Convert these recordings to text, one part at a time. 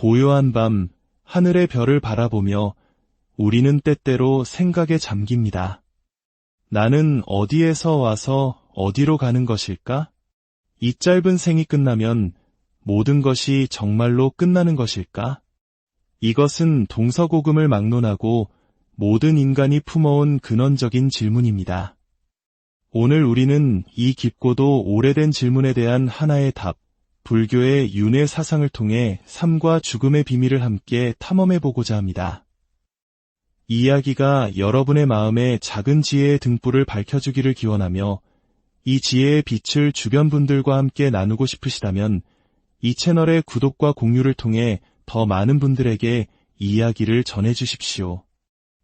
고요한 밤, 하늘의 별을 바라보며 우리는 때때로 생각에 잠깁니다. 나는 어디에서 와서 어디로 가는 것일까? 이 짧은 생이 끝나면 모든 것이 정말로 끝나는 것일까? 이것은 동서고금을 막론하고 모든 인간이 품어온 근원적인 질문입니다. 오늘 우리는 이 깊고도 오래된 질문에 대한 하나의 답, 불교의 윤회 사상을 통해 삶과 죽음의 비밀을 함께 탐험해보고자 합니다. 이 이야기가 여러분의 마음에 작은 지혜의 등불을 밝혀주기를 기원하며 이 지혜의 빛을 주변 분들과 함께 나누고 싶으시다면 이 채널의 구독과 공유를 통해 더 많은 분들에게 이 이야기를 전해주십시오.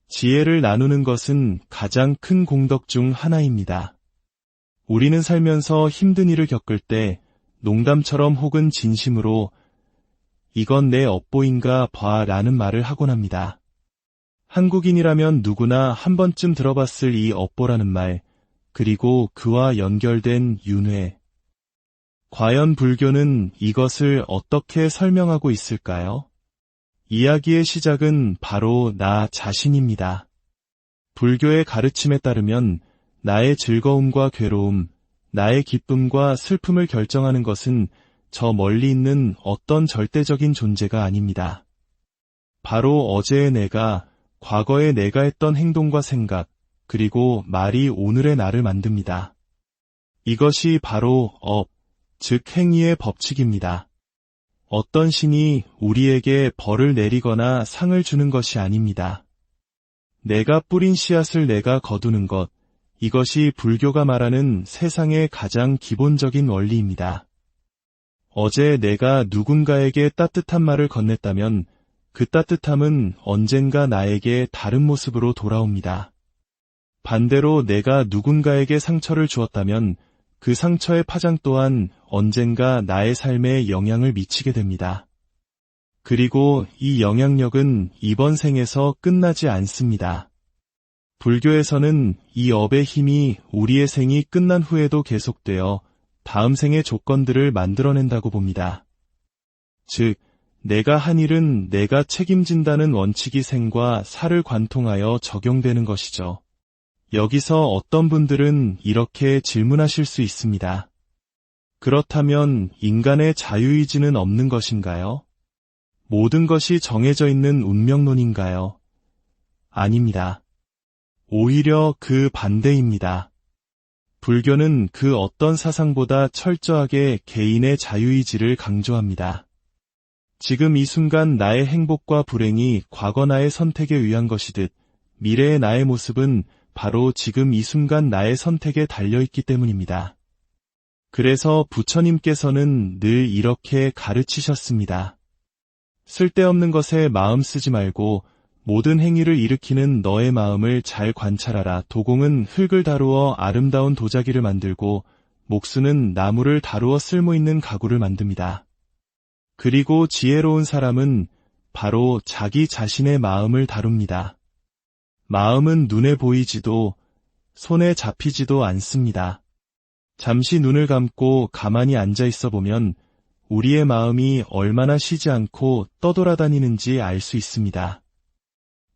지혜를 나누는 것은 가장 큰 공덕 중 하나입니다. 우리는 살면서 힘든 일을 겪을 때 농담처럼 혹은 진심으로 이건 내 업보인가 봐 라는 말을 하곤 합니다. 한국인이라면 누구나 한 번쯤 들어봤을 이 업보라는 말, 그리고 그와 연결된 윤회. 과연 불교는 이것을 어떻게 설명하고 있을까요? 이야기의 시작은 바로 나 자신입니다. 불교의 가르침에 따르면 나의 즐거움과 괴로움, 나의 기쁨과 슬픔을 결정하는 것은 저 멀리 있는 어떤 절대적인 존재가 아닙니다. 바로 어제의 내가, 과거의 내가 했던 행동과 생각, 그리고 말이 오늘의 나를 만듭니다. 이것이 바로 즉 행위의 법칙입니다. 어떤 신이 우리에게 벌을 내리거나 상을 주는 것이 아닙니다. 내가 뿌린 씨앗을 내가 거두는 것, 이것이 불교가 말하는 세상의 가장 기본적인 원리입니다. 어제 내가 누군가에게 따뜻한 말을 건넸다면 그 따뜻함은 언젠가 나에게 다른 모습으로 돌아옵니다. 반대로 내가 누군가에게 상처를 주었다면 그 상처의 파장 또한 언젠가 나의 삶에 영향을 미치게 됩니다. 그리고 이 영향력은 이번 생에서 끝나지 않습니다. 불교에서는 이 업의 힘이 우리의 생이 끝난 후에도 계속되어 다음 생의 조건들을 만들어낸다고 봅니다. 즉, 내가 한 일은 내가 책임진다는 원칙이 생과 사를 관통하여 적용되는 것이죠. 여기서 어떤 분들은 이렇게 질문하실 수 있습니다. 그렇다면 인간의 자유의지는 없는 것인가요? 모든 것이 정해져 있는 운명론인가요? 아닙니다. 오히려 그 반대입니다. 불교는 그 어떤 사상보다 철저하게 개인의 자유의지를 강조합니다. 지금 이 순간 나의 행복과 불행이 과거 나의 선택에 의한 것이듯 미래의 나의 모습은 바로 지금 이 순간 나의 선택에 달려있기 때문입니다. 그래서 부처님께서는 늘 이렇게 가르치셨습니다. 쓸데없는 것에 마음 쓰지 말고 모든 행위를 일으키는 너의 마음을 잘 관찰하라. 도공은 흙을 다루어 아름다운 도자기를 만들고 목수는 나무를 다루어 쓸모있는 가구를 만듭니다. 그리고 지혜로운 사람은 바로 자기 자신의 마음을 다룹니다. 마음은 눈에 보이지도 손에 잡히지도 않습니다. 잠시 눈을 감고 가만히 앉아 있어 보면 우리의 마음이 얼마나 쉬지 않고 떠돌아다니는지 알 수 있습니다.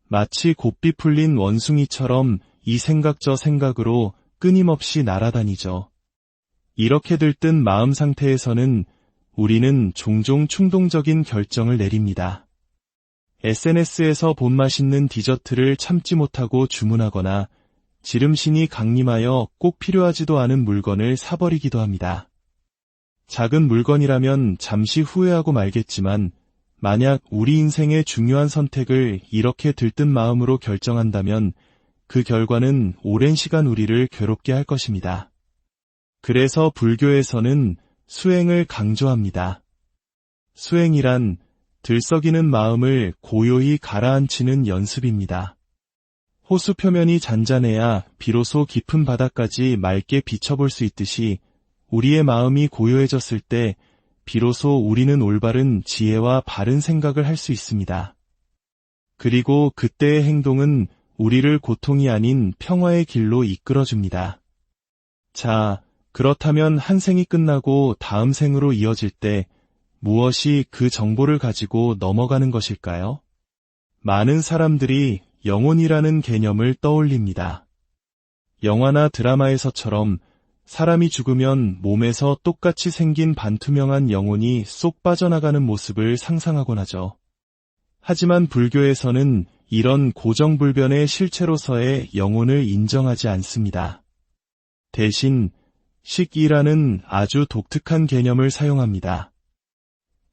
마치 곱비 풀린 원숭이처럼 이 생각 저 생각으로 끊임없이 날아다니죠. 이렇게 들뜬 마음 상태에서는 우리는 종종 충동적인 결정을 내립니다. SNS에서 본 맛있는 디저트를 참지 못하고 주문하거나 지름신이 강림하여 꼭 필요하지도 않은 물건을 사버리기도 합니다. 작은 물건이라면 잠시 후회하고 말겠지만 만약 우리 인생의 중요한 선택을 이렇게 들뜬 마음으로 결정한다면 그 결과는 오랜 시간 우리를 괴롭게 할 것입니다. 그래서 불교에서는 수행을 강조합니다. 수행이란 들썩이는 마음을 고요히 가라앉히는 연습입니다. 호수 표면이 잔잔해야 비로소 깊은 바다까지 맑게 비춰볼 수 있듯이 우리의 마음이 고요해졌을 때 비로소 우리는 올바른 지혜와 바른 생각을 할 수 있습니다. 그리고 그때의 행동은 우리를 고통이 아닌 평화의 길로 이끌어줍니다. 자, 그렇다면 한 생이 끝나고 다음 생으로 이어질 때 무엇이 그 정보를 가지고 넘어가는 것일까요? 많은 사람들이 영혼이라는 개념을 떠올립니다. 영화나 드라마에서처럼 사람이 죽으면 몸에서 똑같이 생긴 반투명한 영혼이 쏙 빠져나가는 모습을 상상하곤 하죠. 하지만 불교에서는 이런 고정불변의 실체로서의 영혼을 인정하지 않습니다. 대신 식이라는 아주 독특한 개념을 사용합니다.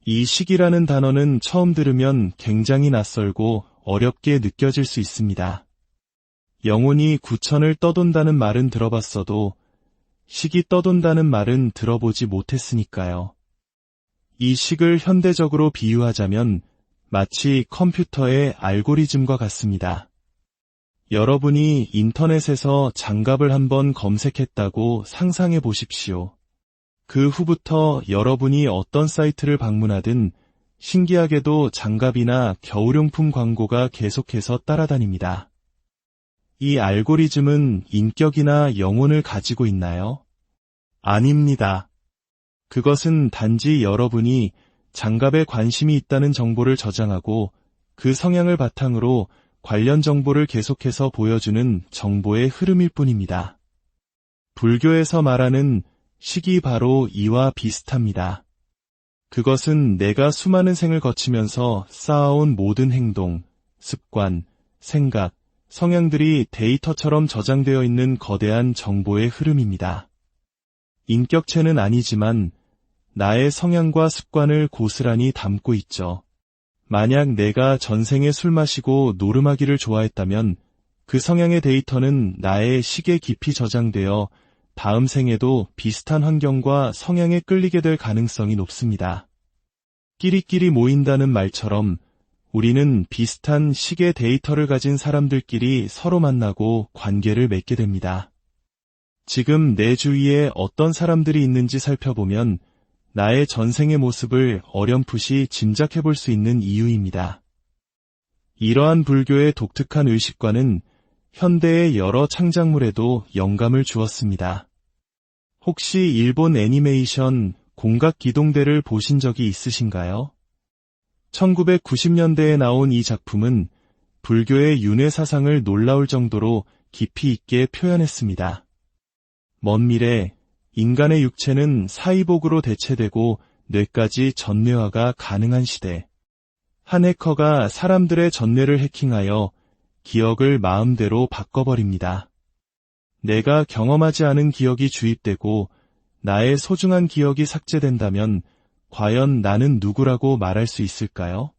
이 식이라는 단어는 처음 들으면 굉장히 낯설고 어렵게 느껴질 수 있습니다. 영혼이 구천을 떠돈다는 말은 들어봤어도 식이 떠돈다는 말은 들어보지 못했으니까요. 이 식을 현대적으로 비유하자면 마치 컴퓨터의 알고리즘과 같습니다. 여러분이 인터넷에서 장갑을 한번 검색했다고 상상해 보십시오. 그 후부터 여러분이 어떤 사이트를 방문하든 신기하게도 장갑이나 겨울용품 광고가 계속해서 따라다닙니다. 이 알고리즘은 인격이나 영혼을 가지고 있나요? 아닙니다. 그것은 단지 여러분이 장갑에 관심이 있다는 정보를 저장하고 그 성향을 바탕으로 관련 정보를 계속해서 보여주는 정보의 흐름일 뿐입니다. 불교에서 말하는 식이 바로 이와 비슷합니다. 그것은 내가 수많은 생을 거치면서 쌓아온 모든 행동, 습관, 생각, 성향들이 데이터처럼 저장되어 있는 거대한 정보의 흐름입니다. 인격체는 아니지만 나의 성향과 습관을 고스란히 담고 있죠. 만약 내가 전생에 술 마시고 노름하기를 좋아했다면 그 성향의 데이터는 나의 식에 깊이 저장되어 다음 생에도 비슷한 환경과 성향에 끌리게 될 가능성이 높습니다. 끼리끼리 모인다는 말처럼 우리는 비슷한 식의 데이터를 가진 사람들끼리 서로 만나고 관계를 맺게 됩니다. 지금 내 주위에 어떤 사람들이 있는지 살펴보면 나의 전생의 모습을 어렴풋이 짐작해 볼 수 있는 이유입니다. 이러한 불교의 독특한 의식과는 현대의 여러 창작물에도 영감을 주었습니다. 혹시 일본 애니메이션 공각기동대를 보신 적이 있으신가요? 1990년대에 나온 이 작품은 불교의 윤회 사상을 놀라울 정도로 깊이 있게 표현했습니다. 먼 미래, 인간의 육체는 사이복으로 대체되고 뇌까지 전뇌화가 가능한 시대. 한 해커가 사람들의 전뇌를 해킹하여 기억을 마음대로 바꿔버립니다. 내가 경험하지 않은 기억이 주입되고 나의 소중한 기억이 삭제된다면 과연 나는 누구라고 말할 수 있을까요?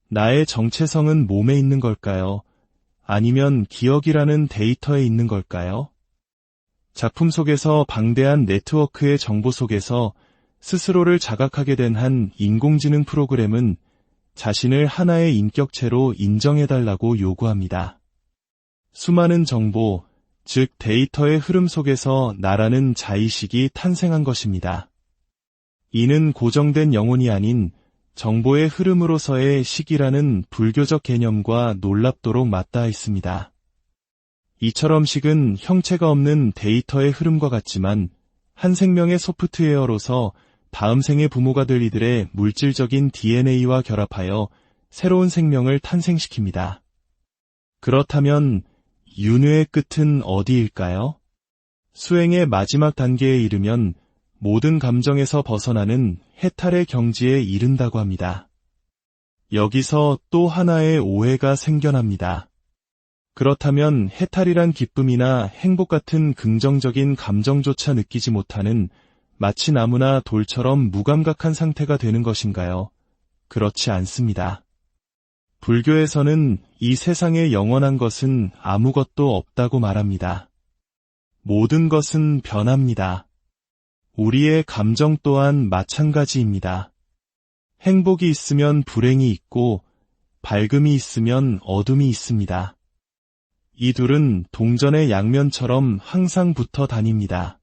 나의 정체성은 몸에 있는 걸까요? 아니면 기억이라는 데이터에 있는 걸까요? 작품 속에서 방대한 네트워크의 정보 속에서 스스로를 자각하게 된 한 인공지능 프로그램은 자신을 하나의 인격체로 인정해달라고 요구합니다. 수많은 정보, 즉 데이터의 흐름 속에서 나라는 자의식이 탄생한 것입니다. 이는 고정된 영혼이 아닌 정보의 흐름으로서의 식이라는 불교적 개념과 놀랍도록 맞닿아 있습니다. 이처럼 식은 형체가 없는 데이터의 흐름과 같지만 한 생명의 소프트웨어로서 다음 생의 부모가 될 이들의 물질적인 DNA와 결합하여 새로운 생명을 탄생시킵니다. 그렇다면 윤회의 끝은 어디일까요? 수행의 마지막 단계에 이르면 모든 감정에서 벗어나는 해탈의 경지에 이른다고 합니다. 여기서 또 하나의 오해가 생겨납니다. 그렇다면 해탈이란 기쁨이나 행복 같은 긍정적인 감정조차 느끼지 못하는 마치 나무나 돌처럼 무감각한 상태가 되는 것인가요? 그렇지 않습니다. 불교에서는 이 세상에 영원한 것은 아무것도 없다고 말합니다. 모든 것은 변합니다. 우리의 감정 또한 마찬가지입니다. 행복이 있으면 불행이 있고 밝음이 있으면 어둠이 있습니다. 이 둘은 동전의 양면처럼 항상 붙어 다닙니다.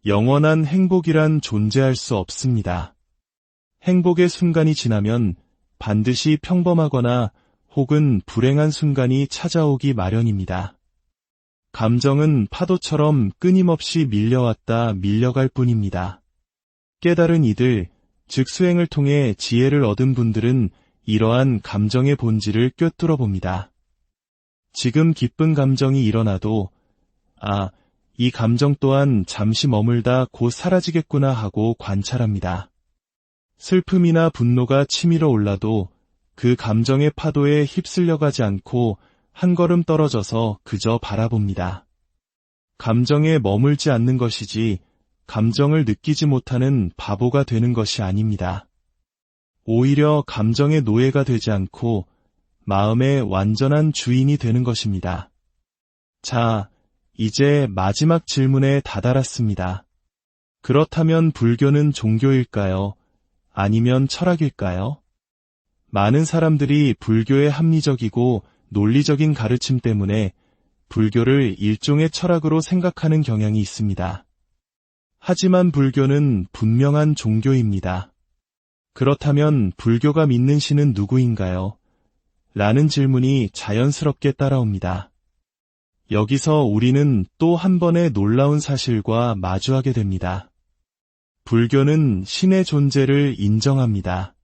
영원한 행복이란 존재할 수 없습니다. 행복의 순간이 지나면 반드시 평범하거나 혹은 불행한 순간이 찾아오기 마련입니다. 감정은 파도처럼 끊임없이 밀려왔다 밀려갈 뿐입니다. 깨달은 이들, 즉 수행을 통해 지혜를 얻은 분들은 이러한 감정의 본질을 꿰뚫어 봅니다. 지금 기쁜 감정이 일어나도 이 감정 또한 잠시 머물다 곧 사라지겠구나 하고 관찰합니다. 슬픔이나 분노가 치밀어 올라도 그 감정의 파도에 휩쓸려 가지 않고 한 걸음 떨어져서 그저 바라봅니다. 감정에 머물지 않는 것이지 감정을 느끼지 못하는 바보가 되는 것이 아닙니다. 오히려 감정의 노예가 되지 않고 마음의 완전한 주인이 되는 것입니다. 자, 이제 마지막 질문에 다다랐습니다. 그렇다면 불교는 종교일까요? 아니면 철학일까요? 많은 사람들이 불교의 합리적이고 논리적인 가르침 때문에 불교를 일종의 철학으로 생각하는 경향이 있습니다. 하지만 불교는 분명한 종교입니다. 그렇다면 불교가 믿는 신은 누구인가요? 라는 질문이 자연스럽게 따라옵니다. 여기서 우리는 또 한 번의 놀라운 사실과 마주하게 됩니다. 불교는 신의 존재를 인정합니다.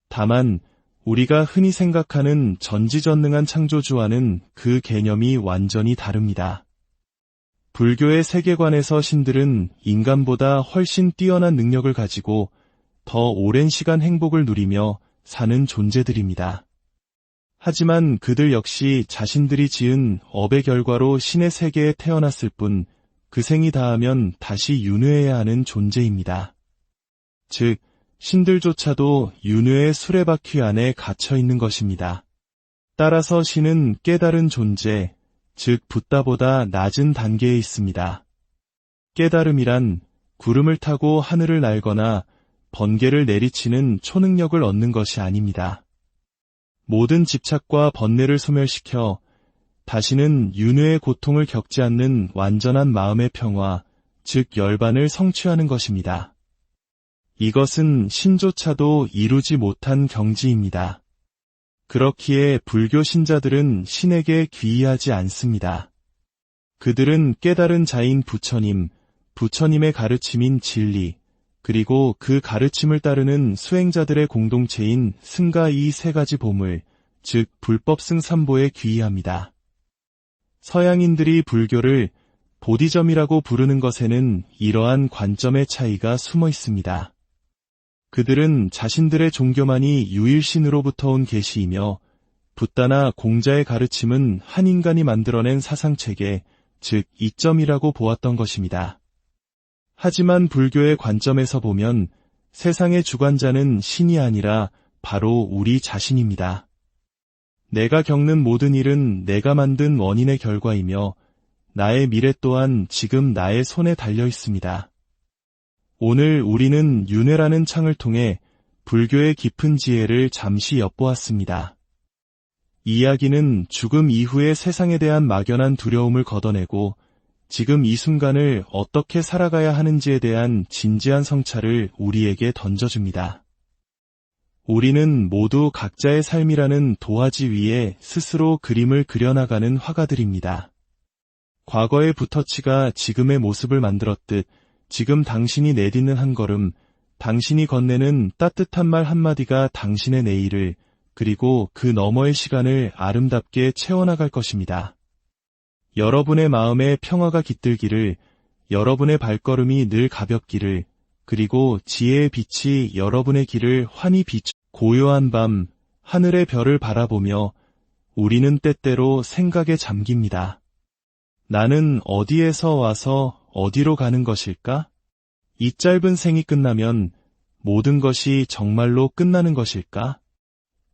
다만 우리가 흔히 생각하는 전지전능한 창조주와는 그 개념이 완전히 다릅니다. 불교의 세계관에서 신들은 인간보다 훨씬 뛰어난 능력을 가지고 더 오랜 시간 행복을 누리며 사는 존재들입니다. 하지만 그들 역시 자신들이 지은 업의 결과로 신의 세계에 태어났을 뿐 그 생이 다하면 다시 윤회해야 하는 존재입니다. 즉, 신들조차도 윤회의 수레바퀴 안에 갇혀 있는 것입니다. 따라서 신은 깨달은 존재, 즉 붓다보다 낮은 단계에 있습니다. 깨달음이란 구름을 타고 하늘을 날거나 번개를 내리치는 초능력을 얻는 것이 아닙니다. 모든 집착과 번뇌를 소멸시켜 다시는 윤회의 고통을 겪지 않는 완전한 마음의 평화, 즉 열반을 성취하는 것입니다. 이것은 신조차도 이루지 못한 경지입니다. 그렇기에 불교 신자들은 신에게 귀의하지 않습니다. 그들은 깨달은 자인 부처님, 부처님의 가르침인 진리, 그리고 그 가르침을 따르는 수행자들의 공동체인 승가 이 세 가지 보물, 즉 불법승3보에 귀의합니다. 서양인들이 불교를 보디점이라고 부르는 것에는 이러한 관점의 차이가 숨어 있습니다. 그들은 자신들의 종교만이 유일신으로부터 온 계시이며 붓다나 공자의 가르침은 한 인간이 만들어낸 사상체계, 즉 이점이라고 보았던 것입니다. 하지만 불교의 관점에서 보면 세상의 주관자는 신이 아니라 바로 우리 자신입니다. 내가 겪는 모든 일은 내가 만든 원인의 결과이며 나의 미래 또한 지금 나의 손에 달려 있습니다. 오늘 우리는 윤회라는 창을 통해 불교의 깊은 지혜를 잠시 엿보았습니다. 이 이야기는 죽음 이후의 세상에 대한 막연한 두려움을 걷어내고 지금 이 순간을 어떻게 살아가야 하는지에 대한 진지한 성찰을 우리에게 던져줍니다. 우리는 모두 각자의 삶이라는 도화지 위에 스스로 그림을 그려나가는 화가들입니다. 과거의 붓터치가 지금의 모습을 만들었듯 지금 당신이 내딛는 한 걸음, 당신이 건네는 따뜻한 말 한마디가 당신의 내일을, 그리고 그 너머의 시간을 아름답게 채워나갈 것입니다. 여러분의 마음에 평화가 깃들기를, 여러분의 발걸음이 늘 가볍기를, 그리고 지혜의 빛이 여러분의 길을 환히 비추. 고요한 밤, 하늘의 별을 바라보며 우리는 때때로 생각에 잠깁니다. 나는 어디에서 와서 어디로 가는 것일까? 이 짧은 생이 끝나면 모든 것이 정말로 끝나는 것일까?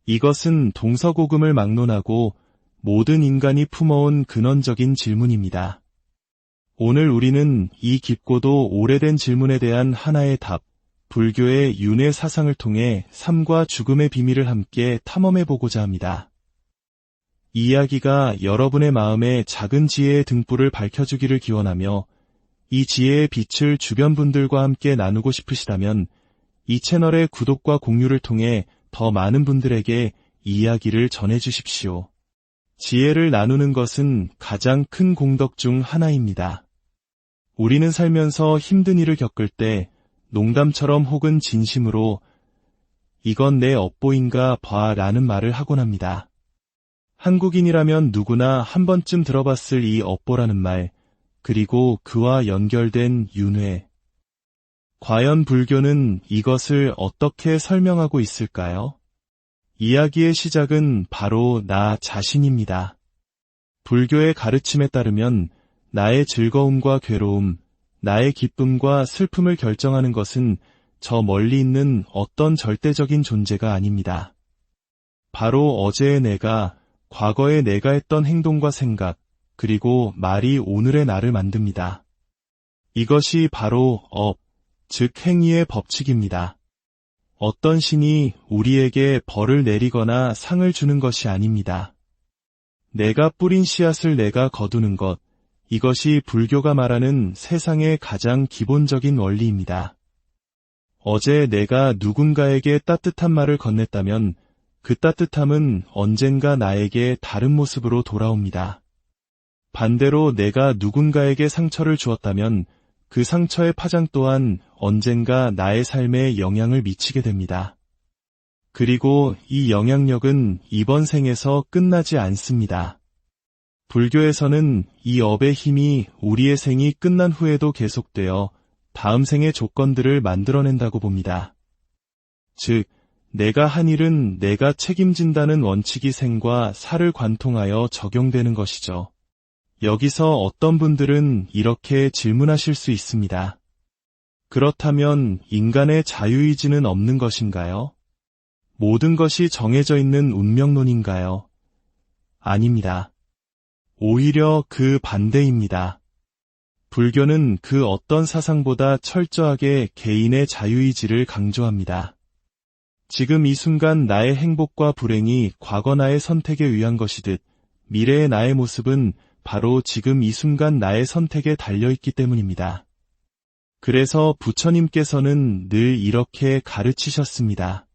이것은 동서고금을 막론하고 모든 인간이 품어온 근원적인 질문입니다. 오늘 우리는 이 깊고도 오래된 질문에 대한 하나의 답, 불교의 윤회 사상을 통해 삶과 죽음의 비밀을 함께 탐험해보고자 합니다. 이 이야기가 여러분의 마음에 작은 지혜의 등불을 밝혀주기를 기원하며 이 지혜의 빛을 주변 분들과 함께 나누고 싶으시다면 이 채널의 구독과 공유를 통해 더 많은 분들에게 이 이야기를 전해주십시오. 지혜를 나누는 것은 가장 큰 공덕 중 하나입니다. 우리는 살면서 힘든 일을 겪을 때 농담처럼 혹은 진심으로 이건 내 업보인가 봐 라는 말을 하곤 합니다. 한국인이라면 누구나 한 번쯤 들어봤을 이 업보라는 말, 그리고 그와 연결된 윤회. 과연 불교는 이것을 어떻게 설명하고 있을까요? 이야기의 시작은 바로 나 자신입니다. 불교의 가르침에 따르면 나의 즐거움과 괴로움, 나의 기쁨과 슬픔을 결정하는 것은 저 멀리 있는 어떤 절대적인 존재가 아닙니다. 바로 어제의 내가, 과거의 내가 했던 행동과 생각, 그리고 말이 오늘의 나를 만듭니다. 이것이 바로 즉 행위의 법칙입니다. 어떤 신이 우리에게 벌을 내리거나 상을 주는 것이 아닙니다. 내가 뿌린 씨앗을 내가 거두는 것, 이것이 불교가 말하는 세상의 가장 기본적인 원리입니다. 어제 내가 누군가에게 따뜻한 말을 건넸다면 그 따뜻함은 언젠가 나에게 다른 모습으로 돌아옵니다. 반대로 내가 누군가에게 상처를 주었다면 그 상처의 파장 또한 언젠가 나의 삶에 영향을 미치게 됩니다. 그리고 이 영향력은 이번 생에서 끝나지 않습니다. 불교에서는 이 업의 힘이 우리의 생이 끝난 후에도 계속되어 다음 생의 조건들을 만들어낸다고 봅니다. 즉, 내가 한 일은 내가 책임진다는 원칙이 생과 사를 관통하여 적용되는 것이죠. 여기서 어떤 분들은 이렇게 질문하실 수 있습니다. 그렇다면 인간의 자유의지는 없는 것인가요? 모든 것이 정해져 있는 운명론인가요? 아닙니다. 오히려 그 반대입니다. 불교는 그 어떤 사상보다 철저하게 개인의 자유의지를 강조합니다. 지금 이 순간 나의 행복과 불행이 과거 나의 선택에 의한 것이듯 미래의 나의 모습은 바로 지금 이 순간 나의 선택에 달려있기 때문입니다. 그래서 부처님께서는 늘 이렇게 가르치셨습니다.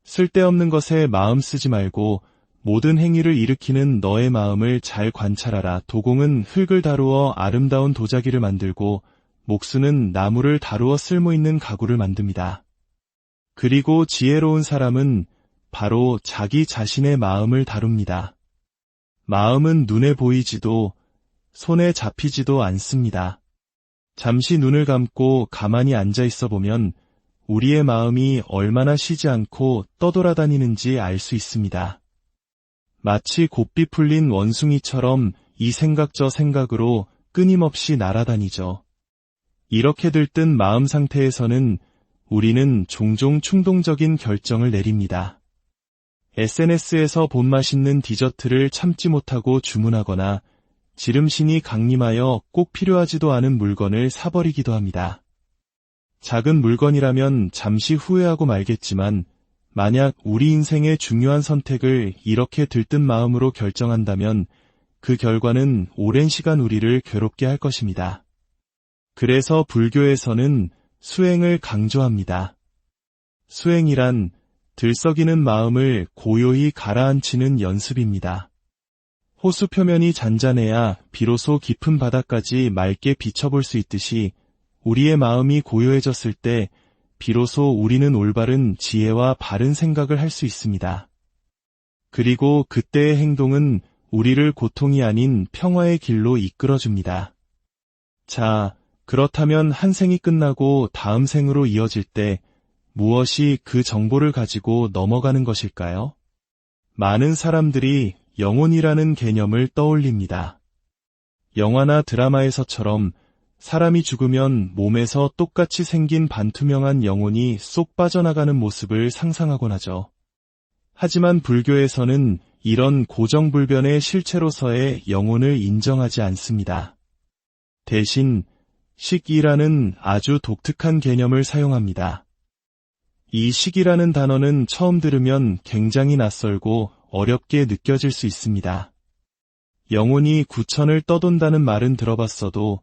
쓸데없는 것에 마음 쓰지 말고 모든 행위를 일으키는 너의 마음을 잘 관찰하라. 도공은 흙을 다루어 아름다운 도자기를 만들고 목수는 나무를 다루어 쓸모있는 가구를 만듭니다. 그리고 지혜로운 사람은 바로 자기 자신의 마음을 다룹니다. 마음은 눈에 보이지도 손에 잡히지도 않습니다. 잠시 눈을 감고 가만히 앉아 있어 보면 우리의 마음이 얼마나 쉬지 않고 떠돌아다니는지 알 수 있습니다. 마치 곱비 풀린 원숭이처럼 이 생각 저 생각으로 끊임없이 날아다니죠. 이렇게 들뜬 마음 상태에서는 우리는 종종 충동적인 결정을 내립니다. SNS에서 본 맛있는 디저트를 참지 못하고 주문하거나 지름신이 강림하여 꼭 필요하지도 않은 물건을 사버리기도 합니다. 작은 물건이라면 잠시 후회하고 말겠지만 만약 우리 인생의 중요한 선택을 이렇게 들뜬 마음으로 결정한다면 그 결과는 오랜 시간 우리를 괴롭게 할 것입니다. 그래서 불교에서는 수행을 강조합니다. 수행이란 들썩이는 마음을 고요히 가라앉히는 연습입니다. 호수 표면이 잔잔해야 비로소 깊은 바다까지 맑게 비춰볼 수 있듯이 우리의 마음이 고요해졌을 때 비로소 우리는 올바른 지혜와 바른 생각을 할 수 있습니다. 그리고 그때의 행동은 우리를 고통이 아닌 평화의 길로 이끌어줍니다. 자, 그렇다면 한 생이 끝나고 다음 생으로 이어질 때 무엇이 그 정보를 가지고 넘어가는 것일까요? 많은 사람들이 영혼이라는 개념을 떠올립니다. 영화나 드라마에서처럼 사람이 죽으면 몸에서 똑같이 생긴 반투명한 영혼이 쏙 빠져나가는 모습을 상상하곤 하죠. 하지만 불교에서는 이런 고정불변의 실체로서의 영혼을 인정하지 않습니다. 대신 식이라는 아주 독특한 개념을 사용합니다. 이 식이라는 단어는 처음 들으면 굉장히 낯설고 어렵게 느껴질 수 있습니다. 영혼이 구천을 떠돈다는 말은 들어봤어도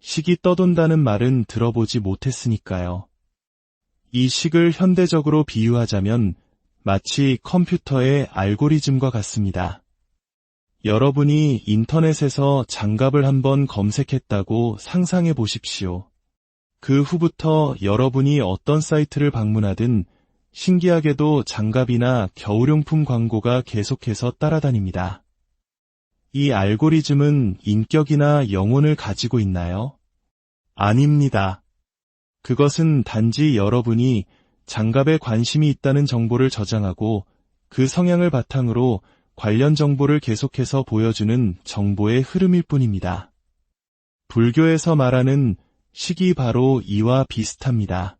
식이 떠돈다는 말은 들어보지 못했으니까요. 이 식을 현대적으로 비유하자면 마치 컴퓨터의 알고리즘과 같습니다. 여러분이 인터넷에서 장갑을 한번 검색했다고 상상해 보십시오. 그 후부터 여러분이 어떤 사이트를 방문하든 신기하게도 장갑이나 겨울용품 광고가 계속해서 따라다닙니다. 이 알고리즘은 인격이나 영혼을 가지고 있나요? 아닙니다. 그것은 단지 여러분이 장갑에 관심이 있다는 정보를 저장하고 그 성향을 바탕으로 관련 정보를 계속해서 보여주는 정보의 흐름일 뿐입니다. 불교에서 말하는 식이 바로 이와 비슷합니다.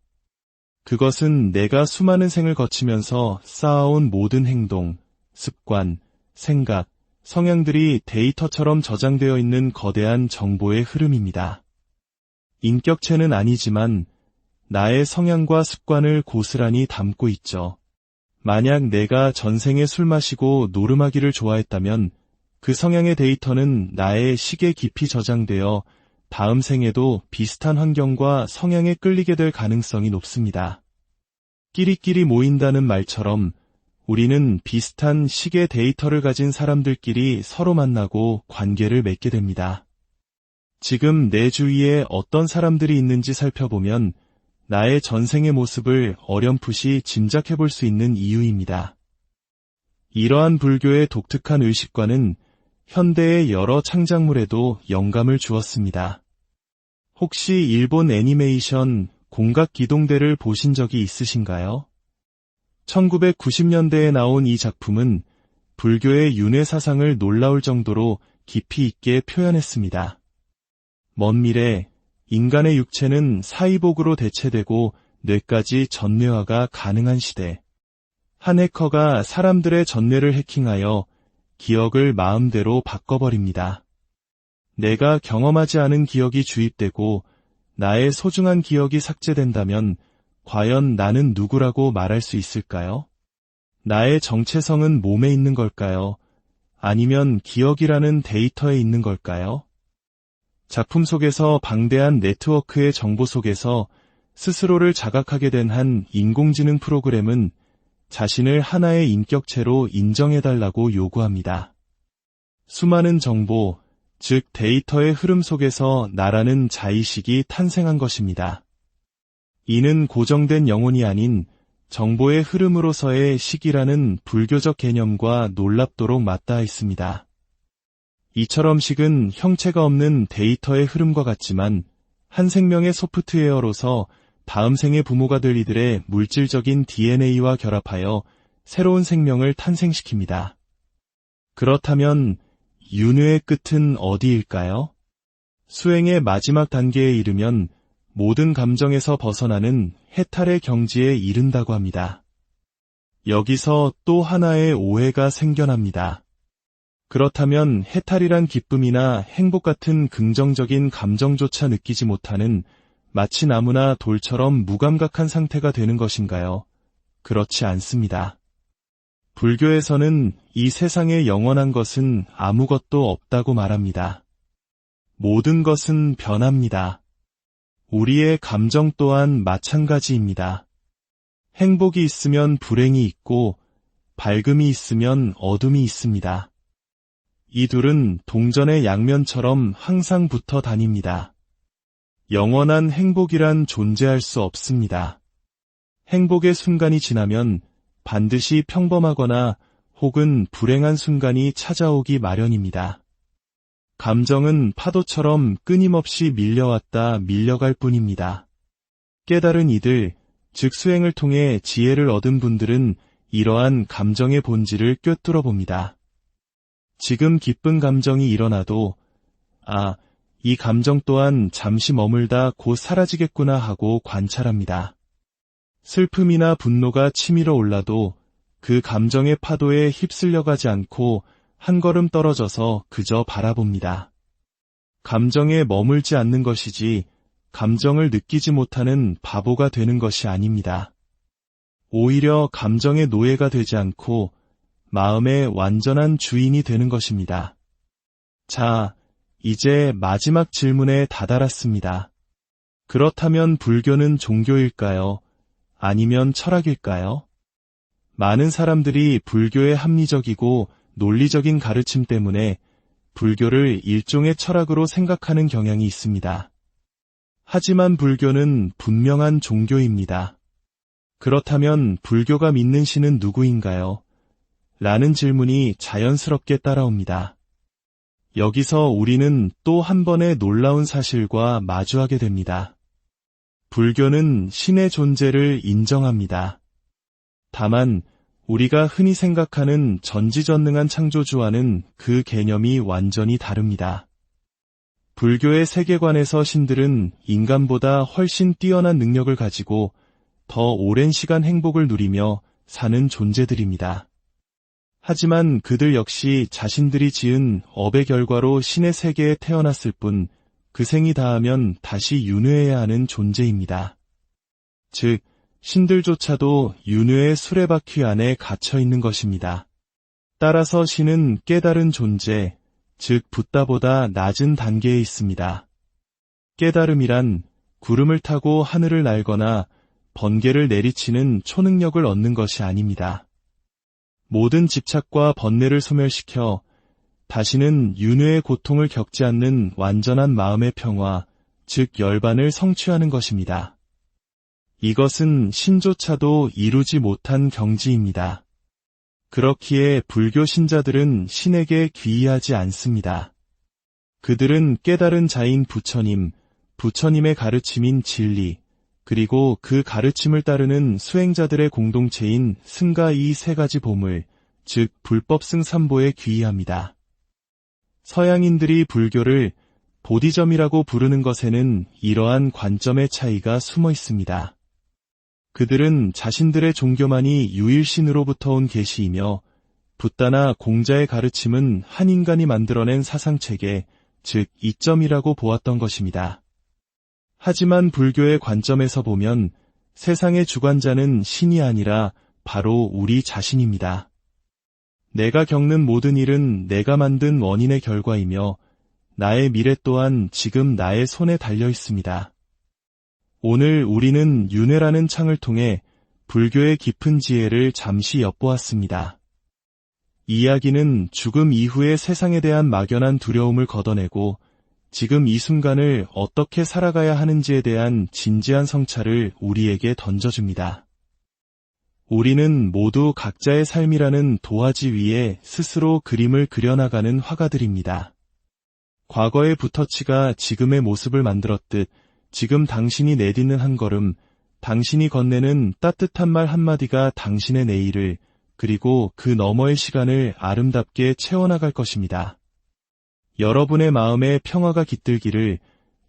그것은 내가 수많은 생을 거치면서 쌓아온 모든 행동, 습관, 생각, 성향들이 데이터처럼 저장되어 있는 거대한 정보의 흐름입니다. 인격체는 아니지만 나의 성향과 습관을 고스란히 담고 있죠. 만약 내가 전생에 술 마시고 노름하기를 좋아했다면 그 성향의 데이터는 나의 식에 깊이 저장되어 다음 생에도 비슷한 환경과 성향에 끌리게 될 가능성이 높습니다. 끼리끼리 모인다는 말처럼 우리는 비슷한 식의 데이터를 가진 사람들끼리 서로 만나고 관계를 맺게 됩니다. 지금 내 주위에 어떤 사람들이 있는지 살펴보면 나의 전생의 모습을 어렴풋이 짐작해 볼 수 있는 이유입니다. 이러한 불교의 독특한 의식과는 현대의 여러 창작물에도 영감을 주었습니다. 혹시 일본 애니메이션 공각기동대를 보신 적이 있으신가요? 1990년대에 나온 이 작품은 불교의 윤회 사상을 놀라울 정도로 깊이 있게 표현했습니다. 먼 미래, 인간의 육체는 사이복으로 대체되고 뇌까지 전뇌화가 가능한 시대. 한 해커가 사람들의 전뇌를 해킹하여 기억을 마음대로 바꿔버립니다. 내가 경험하지 않은 기억이 주입되고 나의 소중한 기억이 삭제된다면 과연 나는 누구라고 말할 수 있을까요? 나의 정체성은 몸에 있는 걸까요? 아니면 기억이라는 데이터에 있는 걸까요? 작품 속에서 방대한 네트워크의 정보 속에서 스스로를 자각하게 된 한 인공지능 프로그램은 자신을 하나의 인격체로 인정해달라고 요구합니다. 수많은 정보, 즉 데이터의 흐름 속에서 나라는 자의식이 탄생한 것입니다. 이는 고정된 영혼이 아닌 정보의 흐름으로서의 식이라는 불교적 개념과 놀랍도록 맞닿아 있습니다. 이처럼 식은 형체가 없는 데이터의 흐름과 같지만 한 생명의 소프트웨어로서 다음 생의 부모가 될 이들의 물질적인 DNA와 결합하여 새로운 생명을 탄생시킵니다. 그렇다면 윤회의 끝은 어디일까요? 수행의 마지막 단계에 이르면 모든 감정에서 벗어나는 해탈의 경지에 이른다고 합니다. 여기서 또 하나의 오해가 생겨납니다. 그렇다면 해탈이란 기쁨이나 행복 같은 긍정적인 감정조차 느끼지 못하는 마치 나무나 돌처럼 무감각한 상태가 되는 것인가요? 그렇지 않습니다. 불교에서는 이 세상에 영원한 것은 아무것도 없다고 말합니다. 모든 것은 변합니다. 우리의 감정 또한 마찬가지입니다. 행복이 있으면 불행이 있고 밝음이 있으면 어둠이 있습니다. 이 둘은 동전의 양면처럼 항상 붙어 다닙니다. 영원한 행복이란 존재할 수 없습니다. 행복의 순간이 지나면 반드시 평범하거나 혹은 불행한 순간이 찾아오기 마련입니다. 감정은 파도처럼 끊임없이 밀려왔다 밀려갈 뿐입니다. 깨달은 이들, 즉 수행을 통해 지혜를 얻은 분들은 이러한 감정의 본질을 꿰뚫어 봅니다. 지금 기쁜 감정이 일어나도 이 감정 또한 잠시 머물다 곧 사라지겠구나 하고 관찰합니다. 슬픔이나 분노가 치밀어 올라도 그 감정의 파도에 휩쓸려가지 않고 한 걸음 떨어져서 그저 바라봅니다. 감정에 머물지 않는 것이지 감정을 느끼지 못하는 바보가 되는 것이 아닙니다. 오히려 감정의 노예가 되지 않고 마음의 완전한 주인이 되는 것입니다. 자, 이제 마지막 질문에 다다랐습니다. 그렇다면 불교는 종교일까요? 아니면 철학일까요? 많은 사람들이 불교의 합리적이고 논리적인 가르침 때문에 불교를 일종의 철학으로 생각하는 경향이 있습니다. 하지만 불교는 분명한 종교입니다. 그렇다면 불교가 믿는 신은 누구인가요? 라는 질문이 자연스럽게 따라옵니다. 여기서 우리는 또 한 번의 놀라운 사실과 마주하게 됩니다. 불교는 신의 존재를 인정합니다. 다만 우리가 흔히 생각하는 전지전능한 창조주와는 그 개념이 완전히 다릅니다. 불교의 세계관에서 신들은 인간보다 훨씬 뛰어난 능력을 가지고 더 오랜 시간 행복을 누리며 사는 존재들입니다. 하지만 그들 역시 자신들이 지은 업의 결과로 신의 세계에 태어났을 뿐 그 생이 다하면 다시 윤회해야 하는 존재입니다. 즉, 신들조차도 윤회의 수레바퀴 안에 갇혀 있는 것입니다. 따라서 신은 깨달은 존재, 즉 붓다보다 낮은 단계에 있습니다. 깨달음이란 구름을 타고 하늘을 날거나 번개를 내리치는 초능력을 얻는 것이 아닙니다. 모든 집착과 번뇌를 소멸시켜 다시는 윤회의 고통을 겪지 않는 완전한 마음의 평화, 즉 열반을 성취하는 것입니다. 이것은 신조차도 이루지 못한 경지입니다. 그렇기에 불교 신자들은 신에게 귀의하지 않습니다. 그들은 깨달은 자인 부처님, 부처님의 가르침인 진리, 그리고 그 가르침을 따르는 수행자들의 공동체인 승가 이 세 가지 보물, 즉 불법승3보에 귀의합니다. 서양인들이 불교를 보디점이라고 부르는 것에는 이러한 관점의 차이가 숨어 있습니다. 그들은 자신들의 종교만이 유일신으로부터 온 계시이며 붓다나 공자의 가르침은 한 인간이 만들어낸 사상체계, 즉 이점이라고 보았던 것입니다. 하지만 불교의 관점에서 보면 세상의 주관자는 신이 아니라 바로 우리 자신입니다. 내가 겪는 모든 일은 내가 만든 원인의 결과이며 나의 미래 또한 지금 나의 손에 달려 있습니다. 오늘 우리는 윤회라는 창을 통해 불교의 깊은 지혜를 잠시 엿보았습니다. 이 이야기는 죽음 이후의 세상에 대한 막연한 두려움을 걷어내고 지금 이 순간을 어떻게 살아가야 하는지에 대한 진지한 성찰을 우리에게 던져줍니다. 우리는 모두 각자의 삶이라는 도화지 위에 스스로 그림을 그려나가는 화가들입니다. 과거의 붓터치가 지금의 모습을 만들었듯 지금 당신이 내딛는 한 걸음, 당신이 건네는 따뜻한 말 한마디가 당신의 내일을, 그리고 그 너머의 시간을 아름답게 채워나갈 것입니다. 여러분의 마음에 평화가 깃들기를,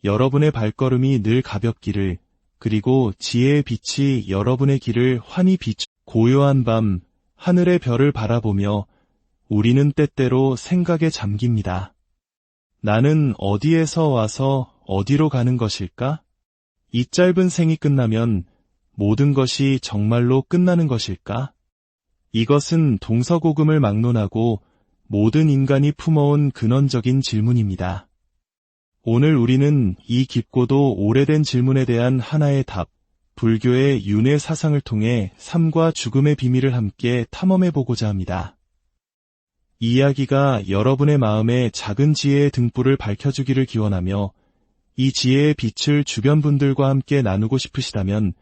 여러분의 발걸음이 늘 가볍기를, 그리고 지혜의 빛이 여러분의 길을 환히 비추. 고요한 밤, 하늘의 별을 바라보며 우리는 때때로 생각에 잠깁니다. 나는 어디에서 와서 어디로 가는 것일까? 이 짧은 생이 끝나면 모든 것이 정말로 끝나는 것일까? 이것은 동서고금을 막론하고 모든 인간이 품어온 근원적인 질문입니다. 오늘 우리는 이 깊고도 오래된 질문에 대한 하나의 답, 불교의 윤회 사상을 통해 삶과 죽음의 비밀을 함께 탐험해보고자 합니다. 이 이야기가 여러분의 마음에 작은 지혜의 등불을 밝혀주기를 기원하며 이 지혜의 빛을 주변 분들과 함께 나누고 싶으시다면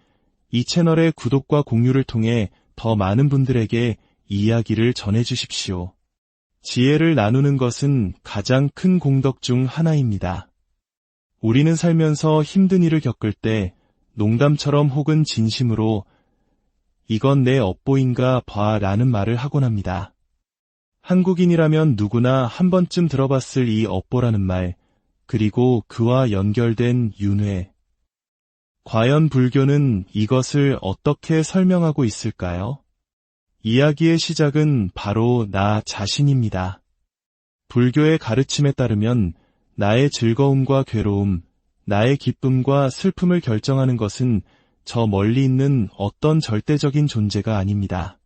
이 채널의 구독과 공유를 통해 더 많은 분들에게 이 이야기를 전해주십시오. 지혜를 나누는 것은 가장 큰 공덕 중 하나입니다. 우리는 살면서 힘든 일을 겪을 때 농담처럼 혹은 진심으로 이건 내 업보인가 봐 라는 말을 하곤 합니다. 한국인이라면 누구나 한 번쯤 들어봤을 이 업보라는 말, 그리고 그와 연결된 윤회. 과연 불교는 이것을 어떻게 설명하고 있을까요? 이야기의 시작은 바로 나 자신입니다. 불교의 가르침에 따르면 나의 즐거움과 괴로움, 나의 기쁨과 슬픔을 결정하는 것은 저 멀리 있는 어떤 절대적인 존재가 아닙니다.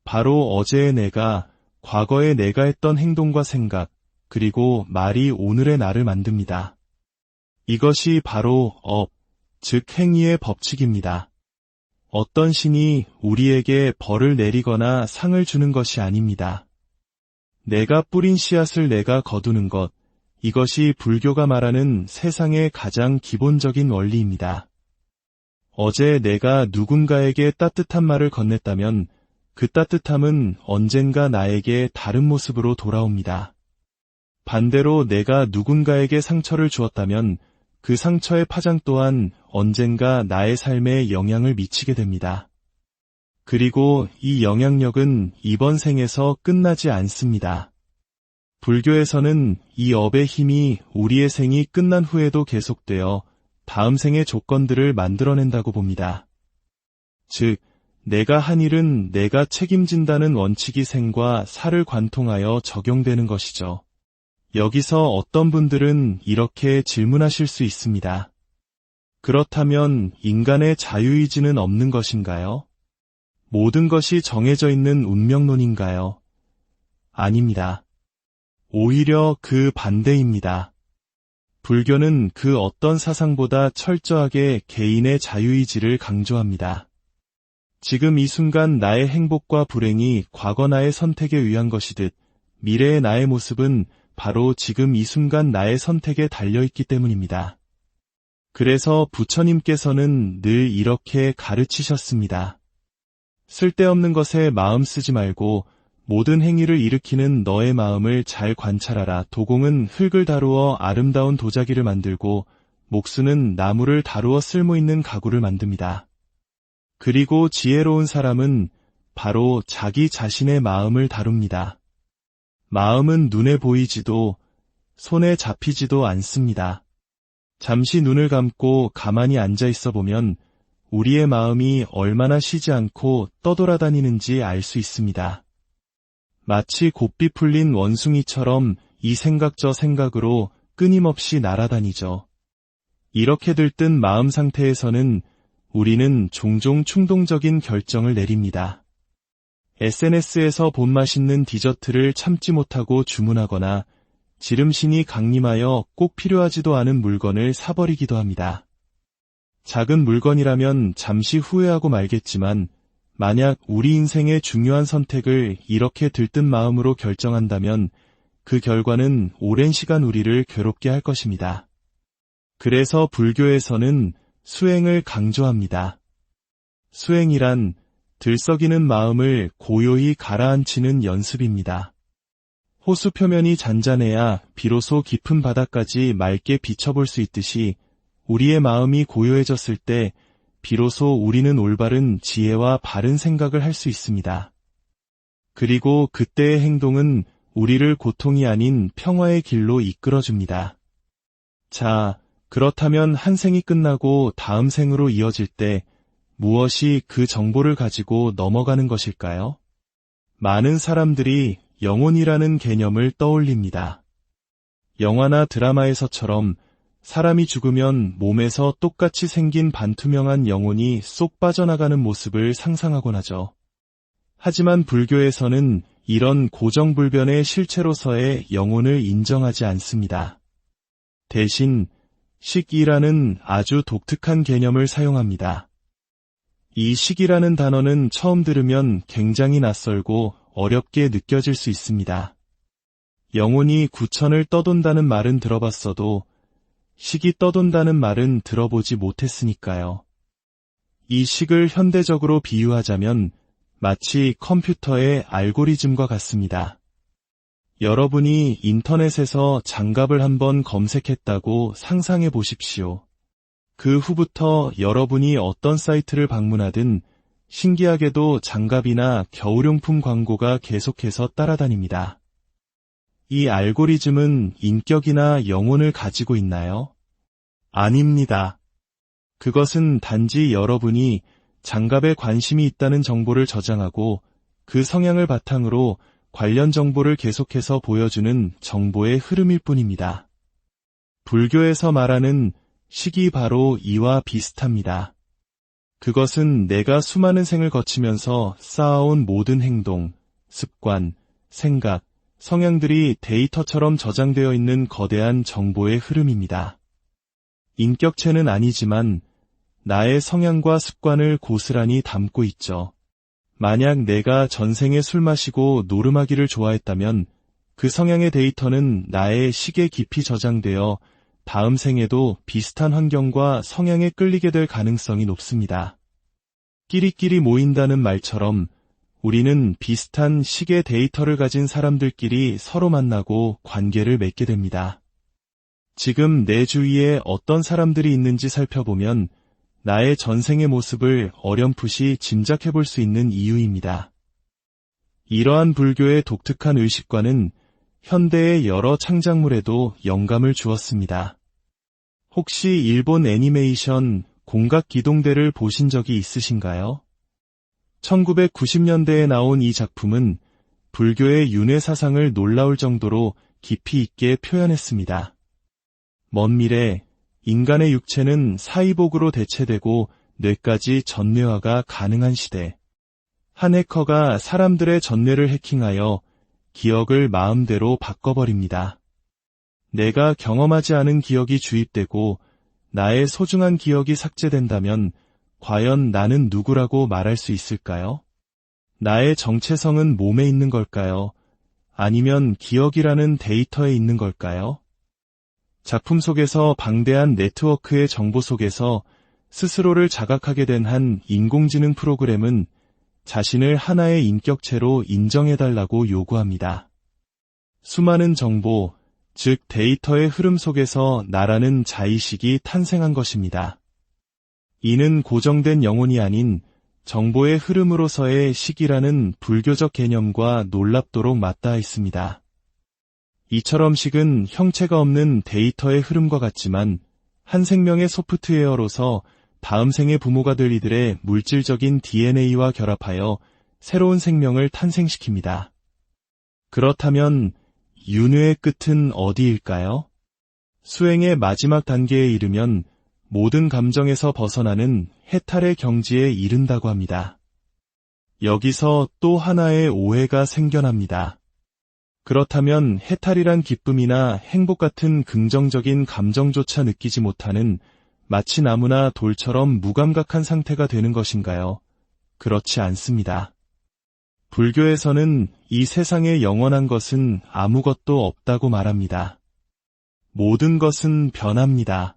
바로 어제의 내가, 과거의 내가 했던 행동과 생각, 그리고 말이 오늘의 나를 만듭니다. 이것이 바로 업, 즉 행위의 법칙입니다. 어떤 신이 우리에게 벌을 내리거나 상을 주는 것이 아닙니다. 내가 뿌린 씨앗을 내가 거두는 것, 이것이 불교가 말하는 세상의 가장 기본적인 원리입니다. 어제 내가 누군가에게 따뜻한 말을 건넸다면 그 따뜻함은 언젠가 나에게 다른 모습으로 돌아옵니다. 반대로 내가 누군가에게 상처를 주었다면 그 상처의 파장 또한 언젠가 나의 삶에 영향을 미치게 됩니다. 그리고 이 영향력은 이번 생에서 끝나지 않습니다. 불교에서는 이 업의 힘이 우리의 생이 끝난 후에도 계속되어 다음 생의 조건들을 만들어낸다고 봅니다. 즉, 내가 한 일은 내가 책임진다는 원칙이 생과 사를 관통하여 적용되는 것이죠. 여기서 어떤 분들은 이렇게 질문하실 수 있습니다. 그렇다면 인간의 자유의지는 없는 것인가요? 모든 것이 정해져 있는 운명론인가요? 아닙니다. 오히려 그 반대입니다. 불교는 그 어떤 사상보다 철저하게 개인의 자유의지를 강조합니다. 지금 이 순간 나의 행복과 불행이 과거 나의 선택에 의한 것이듯 미래의 나의 모습은 바로 지금 이 순간 나의 선택에 달려있기 때문입니다. 그래서 부처님께서는 늘 이렇게 가르치셨습니다. 쓸데없는 것에 마음 쓰지 말고 모든 행위를 일으키는 너의 마음을 잘 관찰하라. 도공은 흙을 다루어 아름다운 도자기를 만들고 목수는 나무를 다루어 쓸모있는 가구를 만듭니다. 그리고 지혜로운 사람은 바로 자기 자신의 마음을 다룹니다. 마음은 눈에 보이지도 손에 잡히지도 않습니다. 잠시 눈을 감고 가만히 앉아 있어 보면 우리의 마음이 얼마나 쉬지 않고 떠돌아다니는지 알 수 있습니다. 마치 곱비 풀린 원숭이처럼 이 생각 저 생각으로 끊임없이 날아다니죠. 이렇게 들뜬 마음 상태에서는 우리는 종종 충동적인 결정을 내립니다. SNS에서 본 맛있는 디저트를 참지 못하고 주문하거나 지름신이 강림하여 꼭 필요하지도 않은 물건을 사버리기도 합니다. 작은 물건이라면 잠시 후회하고 말겠지만 만약 우리 인생의 중요한 선택을 이렇게 들뜬 마음으로 결정한다면 그 결과는 오랜 시간 우리를 괴롭게 할 것입니다. 그래서 불교에서는 수행을 강조합니다. 수행이란 들썩이는 마음을 고요히 가라앉히는 연습입니다. 호수 표면이 잔잔해야 비로소 깊은 바다까지 맑게 비춰볼 수 있듯이 우리의 마음이 고요해졌을 때 비로소 우리는 올바른 지혜와 바른 생각을 할 수 있습니다. 그리고 그때의 행동은 우리를 고통이 아닌 평화의 길로 이끌어줍니다. 자, 그렇다면 한 생이 끝나고 다음 생으로 이어질 때 무엇이 그 정보를 가지고 넘어가는 것일까요? 많은 사람들이 영혼이라는 개념을 떠올립니다. 영화나 드라마에서처럼 사람이 죽으면 몸에서 똑같이 생긴 반투명한 영혼이 쏙 빠져나가는 모습을 상상하곤 하죠. 하지만 불교에서는 이런 고정불변의 실체로서의 영혼을 인정하지 않습니다. 대신 식이라는 아주 독특한 개념을 사용합니다. 이 식이라는 단어는 처음 들으면 굉장히 낯설고 어렵게 느껴질 수 있습니다. 영혼이 구천을 떠돈다는 말은 들어봤어도 식이 떠돈다는 말은 들어보지 못했으니까요. 이 식을 현대적으로 비유하자면 마치 컴퓨터의 알고리즘과 같습니다. 여러분이 인터넷에서 장갑을 한번 검색했다고 상상해 보십시오. 그 후부터 여러분이 어떤 사이트를 방문하든 신기하게도 장갑이나 겨울용품 광고가 계속해서 따라다닙니다. 이 알고리즘은 인격이나 영혼을 가지고 있나요? 아닙니다. 그것은 단지 여러분이 장갑에 관심이 있다는 정보를 저장하고 그 성향을 바탕으로 관련 정보를 계속해서 보여주는 정보의 흐름일 뿐입니다. 불교에서 말하는 식이 바로 이와 비슷합니다. 그것은 내가 수많은 생을 거치면서 쌓아온 모든 행동, 습관, 생각, 성향들이 데이터처럼 저장되어 있는 거대한 정보의 흐름입니다. 인격체는 아니지만 나의 성향과 습관을 고스란히 담고 있죠. 만약 내가 전생에 술 마시고 노름하기를 좋아했다면 그 성향의 데이터는 나의 식에 깊이 저장되어 다음 생에도 비슷한 환경과 성향에 끌리게 될 가능성이 높습니다. 끼리끼리 모인다는 말처럼 우리는 비슷한 식의 데이터를 가진 사람들끼리 서로 만나고 관계를 맺게 됩니다. 지금 내 주위에 어떤 사람들이 있는지 살펴보면 나의 전생의 모습을 어렴풋이 짐작해 볼 수 있는 이유입니다. 이러한 불교의 독특한 의식과는 현대의 여러 창작물에도 영감을 주었습니다. 혹시 일본 애니메이션 공각기동대를 보신 적이 있으신가요? 1990년대에 나온 이 작품은 불교의 윤회 사상을 놀라울 정도로 깊이 있게 표현했습니다. 먼 미래, 인간의 육체는 사이복으로 대체되고 뇌까지 전뇌화가 가능한 시대. 한 해커가 사람들의 전뇌를 해킹하여 기억을 마음대로 바꿔버립니다. 내가 경험하지 않은 기억이 주입되고 나의 소중한 기억이 삭제된다면 과연 나는 누구라고 말할 수 있을까요? 나의 정체성은 몸에 있는 걸까요? 아니면 기억이라는 데이터에 있는 걸까요? 작품 속에서 방대한 네트워크의 정보 속에서 스스로를 자각하게 된 한 인공지능 프로그램은 자신을 하나의 인격체로 인정해달라고 요구합니다. 수많은 정보, 즉 데이터의 흐름 속에서 나라는 자의식이 탄생한 것입니다. 이는 고정된 영혼이 아닌 정보의 흐름으로서의 식이라는 불교적 개념과 놀랍도록 맞닿아 있습니다. 이처럼 식은 형체가 없는 데이터의 흐름과 같지만 한 생명의 소프트웨어로서 다음 생의 부모가 될 이들의 물질적인 DNA와 결합하여 새로운 생명을 탄생시킵니다. 그렇다면 윤회의 끝은 어디일까요? 수행의 마지막 단계에 이르면 모든 감정에서 벗어나는 해탈의 경지에 이른다고 합니다. 여기서 또 하나의 오해가 생겨납니다. 그렇다면 해탈이란 기쁨이나 행복 같은 긍정적인 감정조차 느끼지 못하는 마치 나무나 돌처럼 무감각한 상태가 되는 것인가요? 그렇지 않습니다. 불교에서는 이 세상에 영원한 것은 아무것도 없다고 말합니다. 모든 것은 변합니다.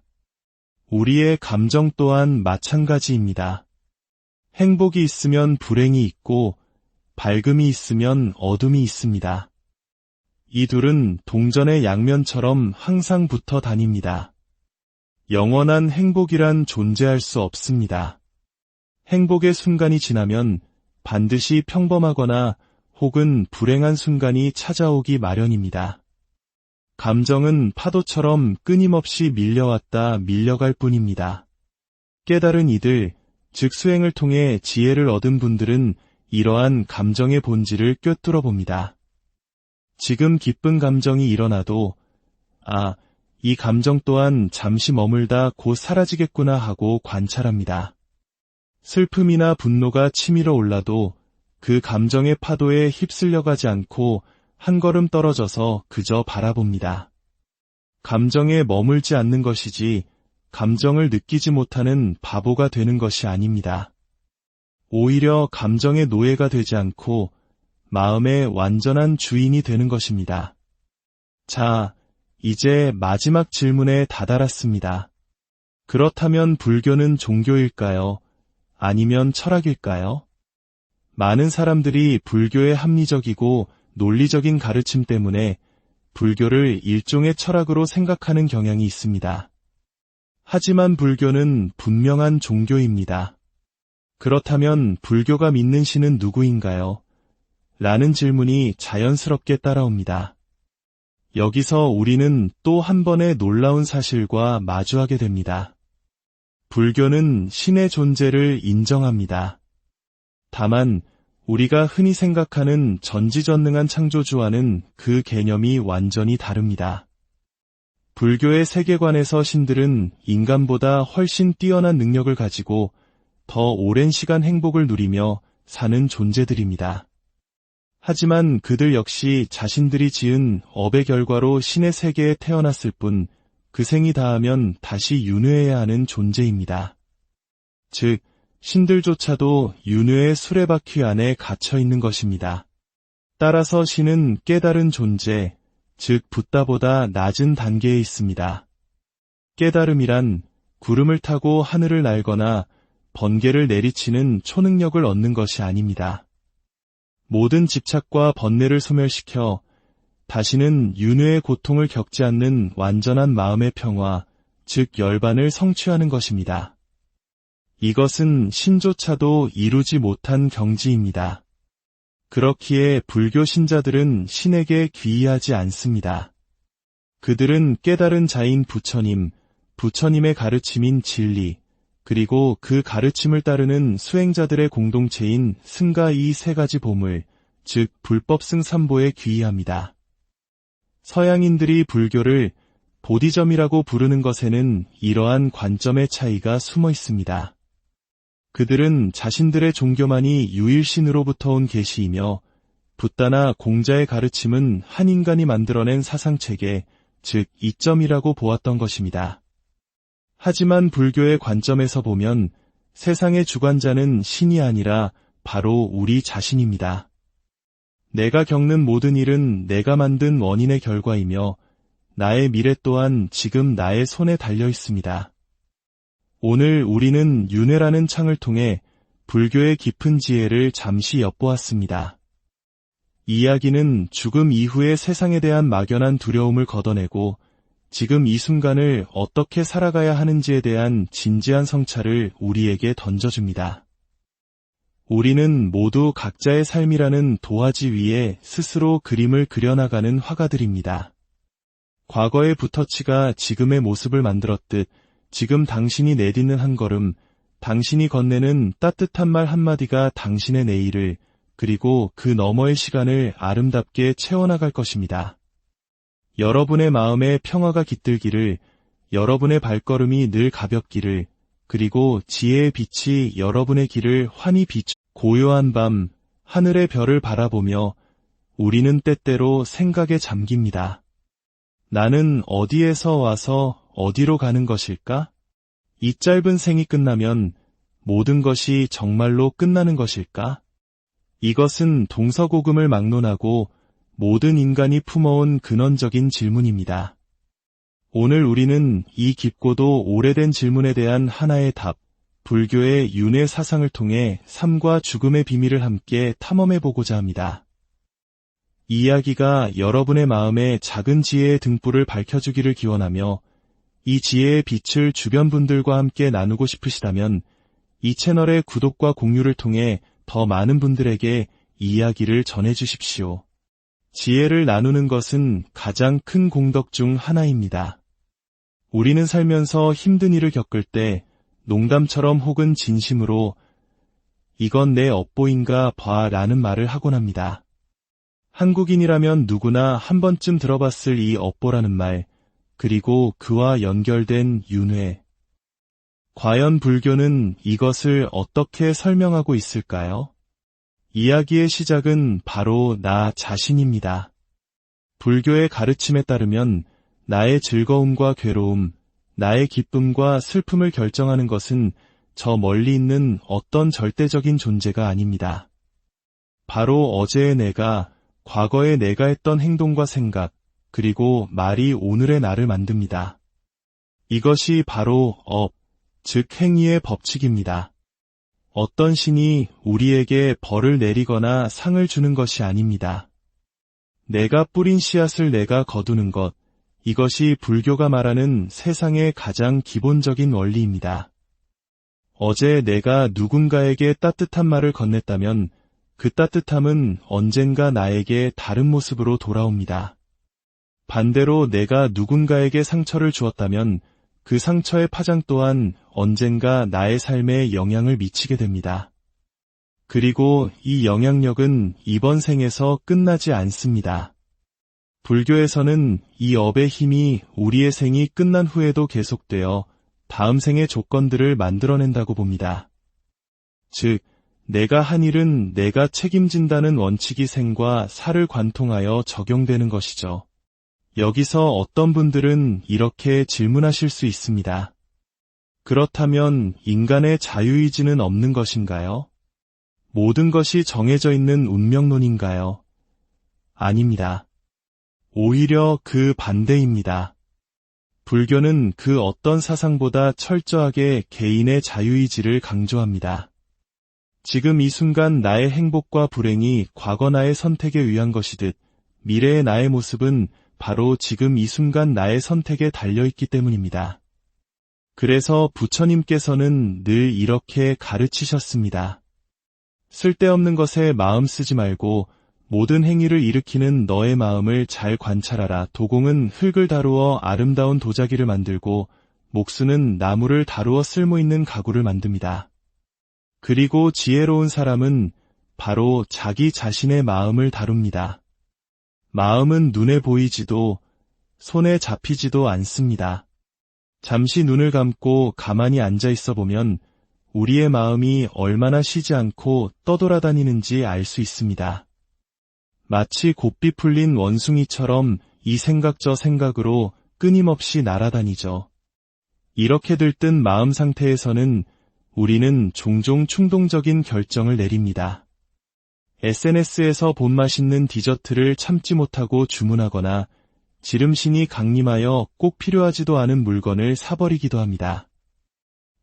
우리의 감정 또한 마찬가지입니다. 행복이 있으면 불행이 있고 밝음이 있으면 어둠이 있습니다. 이 둘은 동전의 양면처럼 항상 붙어 다닙니다. 영원한 행복이란 존재할 수 없습니다. 행복의 순간이 지나면 반드시 평범하거나 혹은 불행한 순간이 찾아오기 마련입니다. 감정은 파도처럼 끊임없이 밀려왔다 밀려갈 뿐입니다. 깨달은 이들, 즉 수행을 통해 지혜를 얻은 분들은 이러한 감정의 본질을 꿰뚫어 봅니다. 지금 기쁜 감정이 일어나도 이 감정 또한 잠시 머물다 곧 사라지겠구나 하고 관찰합니다. 슬픔이나 분노가 치밀어 올라도 그 감정의 파도에 휩쓸려가지 않고 한 걸음 떨어져서 그저 바라봅니다. 감정에 머물지 않는 것이지 감정을 느끼지 못하는 바보가 되는 것이 아닙니다. 오히려 감정의 노예가 되지 않고 마음의 완전한 주인이 되는 것입니다. 자, 이제 마지막 질문에 다다랐습니다. 그렇다면 불교는 종교일까요? 아니면 철학일까요? 많은 사람들이 불교의 합리적이고 논리적인 가르침 때문에 불교를 일종의 철학으로 생각하는 경향이 있습니다. 하지만 불교는 분명한 종교입니다. 그렇다면 불교가 믿는 신은 누구인가요? 라는 질문이 자연스럽게 따라옵니다. 여기서 우리는 또 한 번의 놀라운 사실과 마주하게 됩니다. 불교는 신의 존재를 인정합니다. 다만 우리가 흔히 생각하는 전지전능한 창조주와는 그 개념이 완전히 다릅니다. 불교의 세계관에서 신들은 인간보다 훨씬 뛰어난 능력을 가지고 더 오랜 시간 행복을 누리며 사는 존재들입니다. 하지만 그들 역시 자신들이 지은 업의 결과로 신의 세계에 태어났을 뿐 그 생이 다하면 다시 윤회해야 하는 존재입니다. 즉, 신들조차도 윤회의 수레바퀴 안에 갇혀 있는 것입니다. 따라서 신은 깨달은 존재, 즉 붓다보다 낮은 단계에 있습니다. 깨달음이란 구름을 타고 하늘을 날거나 번개를 내리치는 초능력을 얻는 것이 아닙니다. 모든 집착과 번뇌를 소멸시켜 다시는 윤회의 고통을 겪지 않는 완전한 마음의 평화, 즉 열반을 성취하는 것입니다. 이것은 신조차도 이루지 못한 경지입니다. 그렇기에 불교 신자들은 신에게 귀의하지 않습니다. 그들은 깨달은 자인 부처님, 부처님의 가르침인 진리, 그리고 그 가르침을 따르는 수행자들의 공동체인 승가 이 세 가지 보물, 즉 불법승 삼보에 귀의합니다. 서양인들이 불교를 보디점이라고 부르는 것에는 이러한 관점의 차이가 숨어 있습니다. 그들은 자신들의 종교만이 유일신으로부터 온 계시이며 붓다나 공자의 가르침은 한 인간이 만들어낸 사상체계, 즉 이점이라고 보았던 것입니다. 하지만 불교의 관점에서 보면 세상의 주관자는 신이 아니라 바로 우리 자신입니다. 내가 겪는 모든 일은 내가 만든 원인의 결과이며 나의 미래 또한 지금 나의 손에 달려 있습니다. 오늘 우리는 윤회라는 창을 통해 불교의 깊은 지혜를 잠시 엿보았습니다. 이 이야기는 죽음 이후의 세상에 대한 막연한 두려움을 걷어내고 지금 이 순간을 어떻게 살아가야 하는지에 대한 진지한 성찰을 우리에게 던져줍니다. 우리는 모두 각자의 삶이라는 도화지 위에 스스로 그림을 그려나가는 화가들입니다. 과거의 붓터치가 지금의 모습을 만들었듯 지금 당신이 내딛는 한 걸음, 당신이 건네는 따뜻한 말 한마디가 당신의 내일을, 그리고 그 너머의 시간을 아름답게 채워나갈 것입니다. 여러분의 마음에 평화가 깃들기를, 여러분의 발걸음이 늘 가볍기를, 그리고 지혜의 빛이 여러분의 길을 환히 비추. 고요한 밤, 하늘의 별을 바라보며 우리는 때때로 생각에 잠깁니다. 나는 어디에서 와서 어디로 가는 것일까? 이 짧은 생이 끝나면 모든 것이 정말로 끝나는 것일까? 이것은 동서고금을 막론하고 모든 인간이 품어온 근원적인 질문입니다. 오늘 우리는 이 깊고도 오래된 질문에 대한 하나의 답, 불교의 윤회 사상을 통해 삶과 죽음의 비밀을 함께 탐험해보고자 합니다. 이 이야기가 여러분의 마음에 작은 지혜의 등불을 밝혀주기를 기원하며 이 지혜의 빛을 주변 분들과 함께 나누고 싶으시다면 이 채널의 구독과 공유를 통해 더 많은 분들에게 이 이야기를 전해주십시오. 지혜를 나누는 것은 가장 큰 공덕 중 하나입니다. 우리는 살면서 힘든 일을 겪을 때 농담처럼 혹은 진심으로 이건 내 업보인가 봐 라는 말을 하곤 합니다. 한국인이라면 누구나 한 번쯤 들어봤을 이 업보라는 말, 그리고 그와 연결된 윤회. 과연 불교는 이것을 어떻게 설명하고 있을까요? 이야기의 시작은 바로 나 자신입니다. 불교의 가르침에 따르면 나의 즐거움과 괴로움, 나의 기쁨과 슬픔을 결정하는 것은 저 멀리 있는 어떤 절대적인 존재가 아닙니다. 바로 어제의 내가, 과거의 내가 했던 행동과 생각, 그리고 말이 오늘의 나를 만듭니다. 이것이 바로 업, 즉 행위의 법칙입니다. 어떤 신이 우리에게 벌을 내리거나 상을 주는 것이 아닙니다. 내가 뿌린 씨앗을 내가 거두는 것, 이것이 불교가 말하는 세상의 가장 기본적인 원리입니다. 어제 내가 누군가에게 따뜻한 말을 건넸다면 그 따뜻함은 언젠가 나에게 다른 모습으로 돌아옵니다. 반대로 내가 누군가에게 상처를 주었다면 그 상처의 파장 또한 언젠가 나의 삶에 영향을 미치게 됩니다. 그리고 이 영향력은 이번 생에서 끝나지 않습니다. 불교에서는 이 업의 힘이 우리의 생이 끝난 후에도 계속되어 다음 생의 조건들을 만들어낸다고 봅니다. 즉, 내가 한 일은 내가 책임진다는 원칙이 생과 사를 관통하여 적용되는 것이죠. 여기서 어떤 분들은 이렇게 질문하실 수 있습니다. 그렇다면 인간의 자유의지는 없는 것인가요? 모든 것이 정해져 있는 운명론인가요? 아닙니다. 오히려 그 반대입니다. 불교는 그 어떤 사상보다 철저하게 개인의 자유의지를 강조합니다. 지금 이 순간 나의 행복과 불행이 과거 나의 선택에 의한 것이듯 미래의 나의 모습은 바로 지금 이 순간 나의 선택에 달려있기 때문입니다. 그래서 부처님께서는 늘 이렇게 가르치셨습니다. 쓸데없는 것에 마음 쓰지 말고 모든 행위를 일으키는 너의 마음을 잘 관찰하라. 도공은 흙을 다루어 아름다운 도자기를 만들고 목수는 나무를 다루어 쓸모있는 가구를 만듭니다. 그리고 지혜로운 사람은 바로 자기 자신의 마음을 다룹니다. 마음은 눈에 보이지도 손에 잡히지도 않습니다. 잠시 눈을 감고 가만히 앉아 있어 보면 우리의 마음이 얼마나 쉬지 않고 떠돌아다니는지 알 수 있습니다. 마치 곱비 풀린 원숭이처럼 이 생각 저 생각으로 끊임없이 날아다니죠. 이렇게 들뜬 마음 상태에서는 우리는 종종 충동적인 결정을 내립니다. SNS에서 본 맛있는 디저트를 참지 못하고 주문하거나 지름신이 강림하여 꼭 필요하지도 않은 물건을 사버리기도 합니다.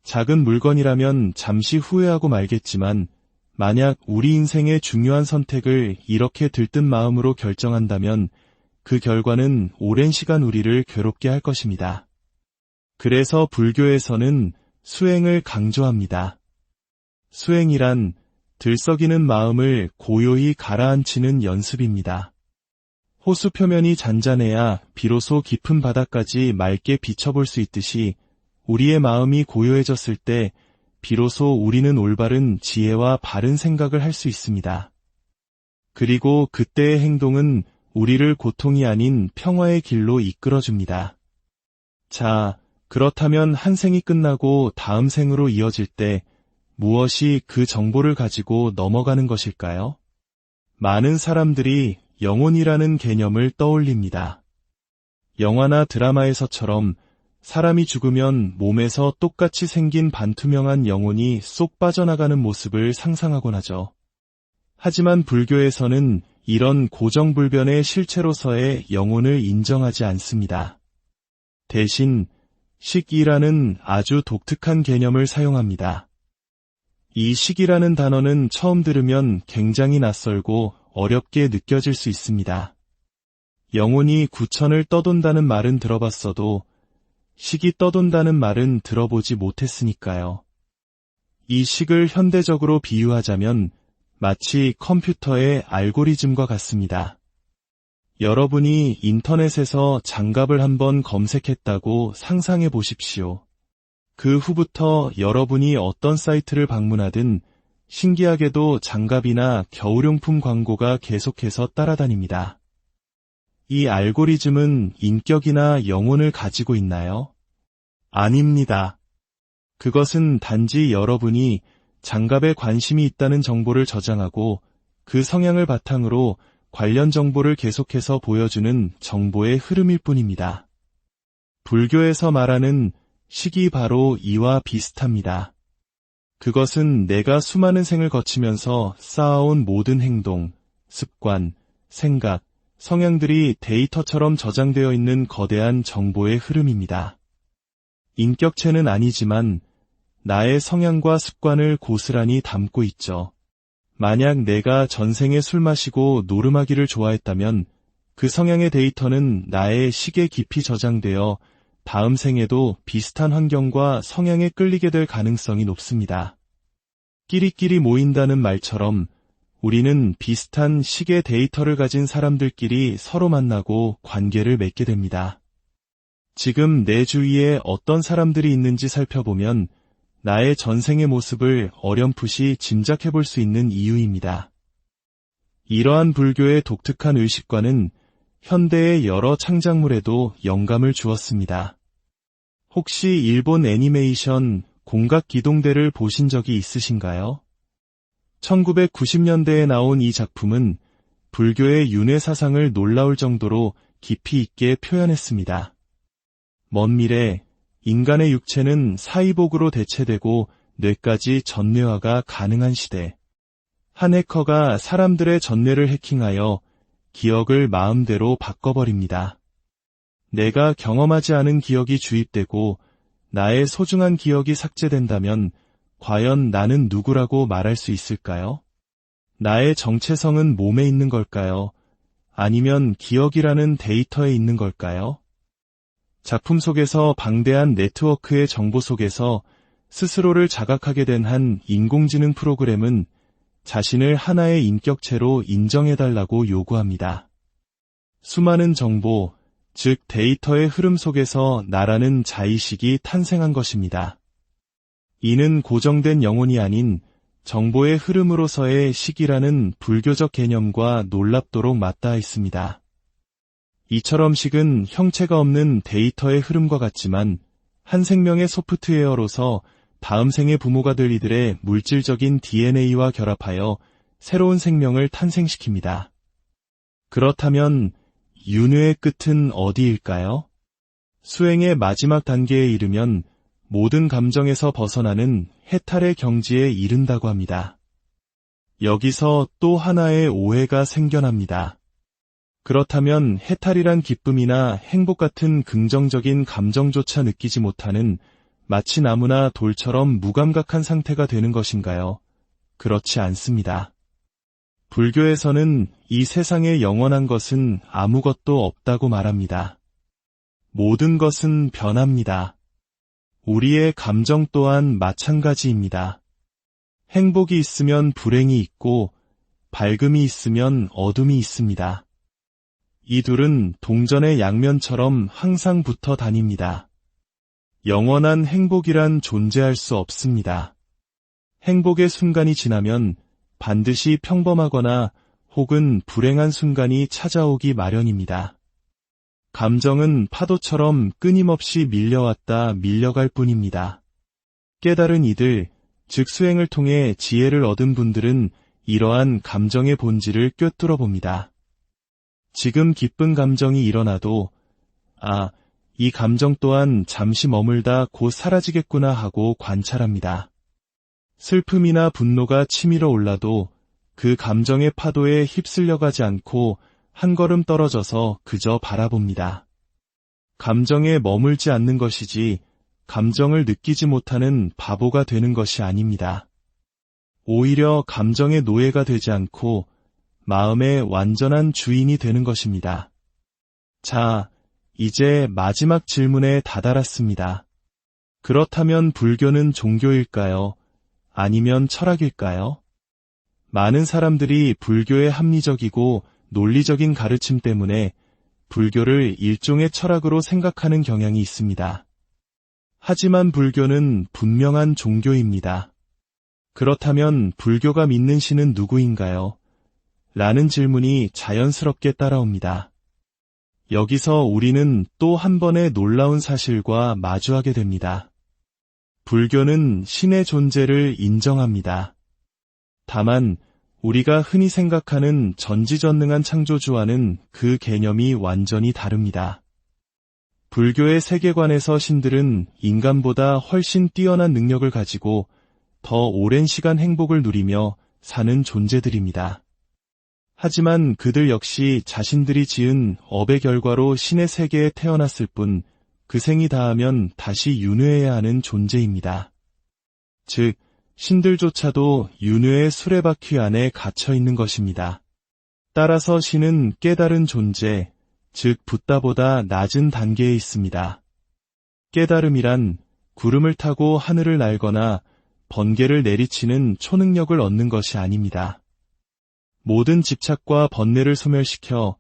작은 물건이라면 잠시 후회하고 말겠지만 만약 우리 인생의 중요한 선택을 이렇게 들뜬 마음으로 결정한다면 그 결과는 오랜 시간 우리를 괴롭게 할 것입니다. 그래서 불교에서는 수행을 강조합니다. 수행이란 들썩이는 마음을 고요히 가라앉히는 연습입니다. 호수 표면이 잔잔해야 비로소 깊은 바다까지 맑게 비춰볼 수 있듯이 우리의 마음이 고요해졌을 때 비로소 우리는 올바른 지혜와 바른 생각을 할 수 있습니다. 그리고 그때의 행동은 우리를 고통이 아닌 평화의 길로 이끌어줍니다. 자, 그렇다면 한 생이 끝나고 다음 생으로 이어질 때 무엇이 그 정보를 가지고 넘어가는 것일까요? 많은 사람들이 영혼이라는 개념을 떠올립니다. 영화나 드라마에서처럼 사람이 죽으면 몸에서 똑같이 생긴 반투명한 영혼이 쏙 빠져나가는 모습을 상상하곤 하죠. 하지만 불교에서는 이런 고정불변의 실체로서의 영혼을 인정하지 않습니다. 대신 식이라는 아주 독특한 개념을 사용합니다. 이 식이라는 단어는 처음 들으면 굉장히 낯설고 어렵게 느껴질 수 있습니다. 영혼이 구천을 떠돈다는 말은 들어봤어도 식이 떠돈다는 말은 들어보지 못했으니까요. 이 식을 현대적으로 비유하자면 마치 컴퓨터의 알고리즘과 같습니다. 여러분이 인터넷에서 장갑을 한번 검색했다고 상상해 보십시오. 그 후부터 여러분이 어떤 사이트를 방문하든 신기하게도 장갑이나 겨울용품 광고가 계속해서 따라다닙니다. 이 알고리즘은 인격이나 영혼을 가지고 있나요? 아닙니다. 그것은 단지 여러분이 장갑에 관심이 있다는 정보를 저장하고 그 성향을 바탕으로 관련 정보를 계속해서 보여주는 정보의 흐름일 뿐입니다. 불교에서 말하는 식이 바로 이와 비슷합니다. 그것은 내가 수많은 생을 거치면서 쌓아온 모든 행동, 습관, 생각, 성향들이 데이터처럼 저장되어 있는 거대한 정보의 흐름입니다. 인격체는 아니지만 나의 성향과 습관을 고스란히 담고 있죠. 만약 내가 전생에 술 마시고 노름하기를 좋아했다면 그 성향의 데이터는 나의 식에 깊이 저장되어 다음 생에도 비슷한 환경과 성향에 끌리게 될 가능성이 높습니다. 끼리끼리 모인다는 말처럼 우리는 비슷한 식의 데이터를 가진 사람들끼리 서로 만나고 관계를 맺게 됩니다. 지금 내 주위에 어떤 사람들이 있는지 살펴보면 나의 전생의 모습을 어렴풋이 짐작해 볼 수 있는 이유입니다. 이러한 불교의 독특한 의식과는 현대의 여러 창작물에도 영감을 주었습니다. 혹시 일본 애니메이션 공각기동대를 보신 적이 있으신가요? 1990년대에 나온 이 작품은 불교의 윤회 사상을 놀라울 정도로 깊이 있게 표현했습니다. 먼 미래, 인간의 육체는 사이복으로 대체되고 뇌까지 전뇌화가 가능한 시대. 한 해커가 사람들의 전뇌를 해킹하여 기억을 마음대로 바꿔버립니다. 내가 경험하지 않은 기억이 주입되고 나의 소중한 기억이 삭제된다면 과연 나는 누구라고 말할 수 있을까요? 나의 정체성은 몸에 있는 걸까요? 아니면 기억이라는 데이터에 있는 걸까요? 작품 속에서 방대한 네트워크의 정보 속에서 스스로를 자각하게 된 한 인공지능 프로그램은 자신을 하나의 인격체로 인정해달라고 요구합니다. 수많은 정보, 즉 데이터의 흐름 속에서 나라는 자의식이 탄생한 것입니다. 이는 고정된 영혼이 아닌 정보의 흐름으로서의 식이라는 불교적 개념과 놀랍도록 맞닿아 있습니다. 이처럼 식은 형체가 없는 데이터의 흐름과 같지만 한 생명의 소프트웨어로서 다음 생의 부모가 될 이들의 물질적인 DNA와 결합하여 새로운 생명을 탄생시킵니다. 그렇다면 윤회의 끝은 어디일까요? 수행의 마지막 단계에 이르면 모든 감정에서 벗어나는 해탈의 경지에 이른다고 합니다. 여기서 또 하나의 오해가 생겨납니다. 그렇다면 해탈이란 기쁨이나 행복 같은 긍정적인 감정조차 느끼지 못하는 마치 나무나 돌처럼 무감각한 상태가 되는 것인가요? 그렇지 않습니다. 불교에서는 이 세상에 영원한 것은 아무것도 없다고 말합니다. 모든 것은 변합니다. 우리의 감정 또한 마찬가지입니다. 행복이 있으면 불행이 있고 밝음이 있으면 어둠이 있습니다. 이 둘은 동전의 양면처럼 항상 붙어 다닙니다. 영원한 행복이란 존재할 수 없습니다. 행복의 순간이 지나면 반드시 평범하거나 혹은 불행한 순간이 찾아오기 마련입니다. 감정은 파도처럼 끊임없이 밀려왔다 밀려갈 뿐입니다. 깨달은 이들, 즉 수행을 통해 지혜를 얻은 분들은 이러한 감정의 본질을 꿰뚫어 봅니다. 지금 기쁜 감정이 일어나도 이 감정 또한 잠시 머물다 곧 사라지겠구나 하고 관찰합니다. 슬픔이나 분노가 치밀어 올라도 그 감정의 파도에 휩쓸려가지 않고 한 걸음 떨어져서 그저 바라봅니다. 감정에 머물지 않는 것이지 감정을 느끼지 못하는 바보가 되는 것이 아닙니다. 오히려 감정의 노예가 되지 않고 마음의 완전한 주인이 되는 것입니다. 자, 이제 마지막 질문에 다다랐습니다. 그렇다면 불교는 종교일까요? 아니면 철학일까요? 많은 사람들이 불교의 합리적이고 논리적인 가르침 때문에 불교를 일종의 철학으로 생각하는 경향이 있습니다. 하지만 불교는 분명한 종교입니다. 그렇다면 불교가 믿는 신은 누구인가요? 라는 질문이 자연스럽게 따라옵니다. 여기서 우리는 또 한 번의 놀라운 사실과 마주하게 됩니다. 불교는 신의 존재를 인정합니다. 다만 우리가 흔히 생각하는 전지전능한 창조주와는 그 개념이 완전히 다릅니다. 불교의 세계관에서 신들은 인간보다 훨씬 뛰어난 능력을 가지고 더 오랜 시간 행복을 누리며 사는 존재들입니다. 하지만 그들 역시 자신들이 지은 업의 결과로 신의 세계에 태어났을 뿐 그 생이 다하면 다시 윤회해야 하는 존재입니다. 즉, 신들조차도 윤회의 수레바퀴 안에 갇혀 있는 것입니다. 따라서 신은 깨달은 존재, 즉 붓다보다 낮은 단계에 있습니다. 깨달음이란 구름을 타고 하늘을 날거나 번개를 내리치는 초능력을 얻는 것이 아닙니다. 모든 집착과 번뇌를 소멸시켜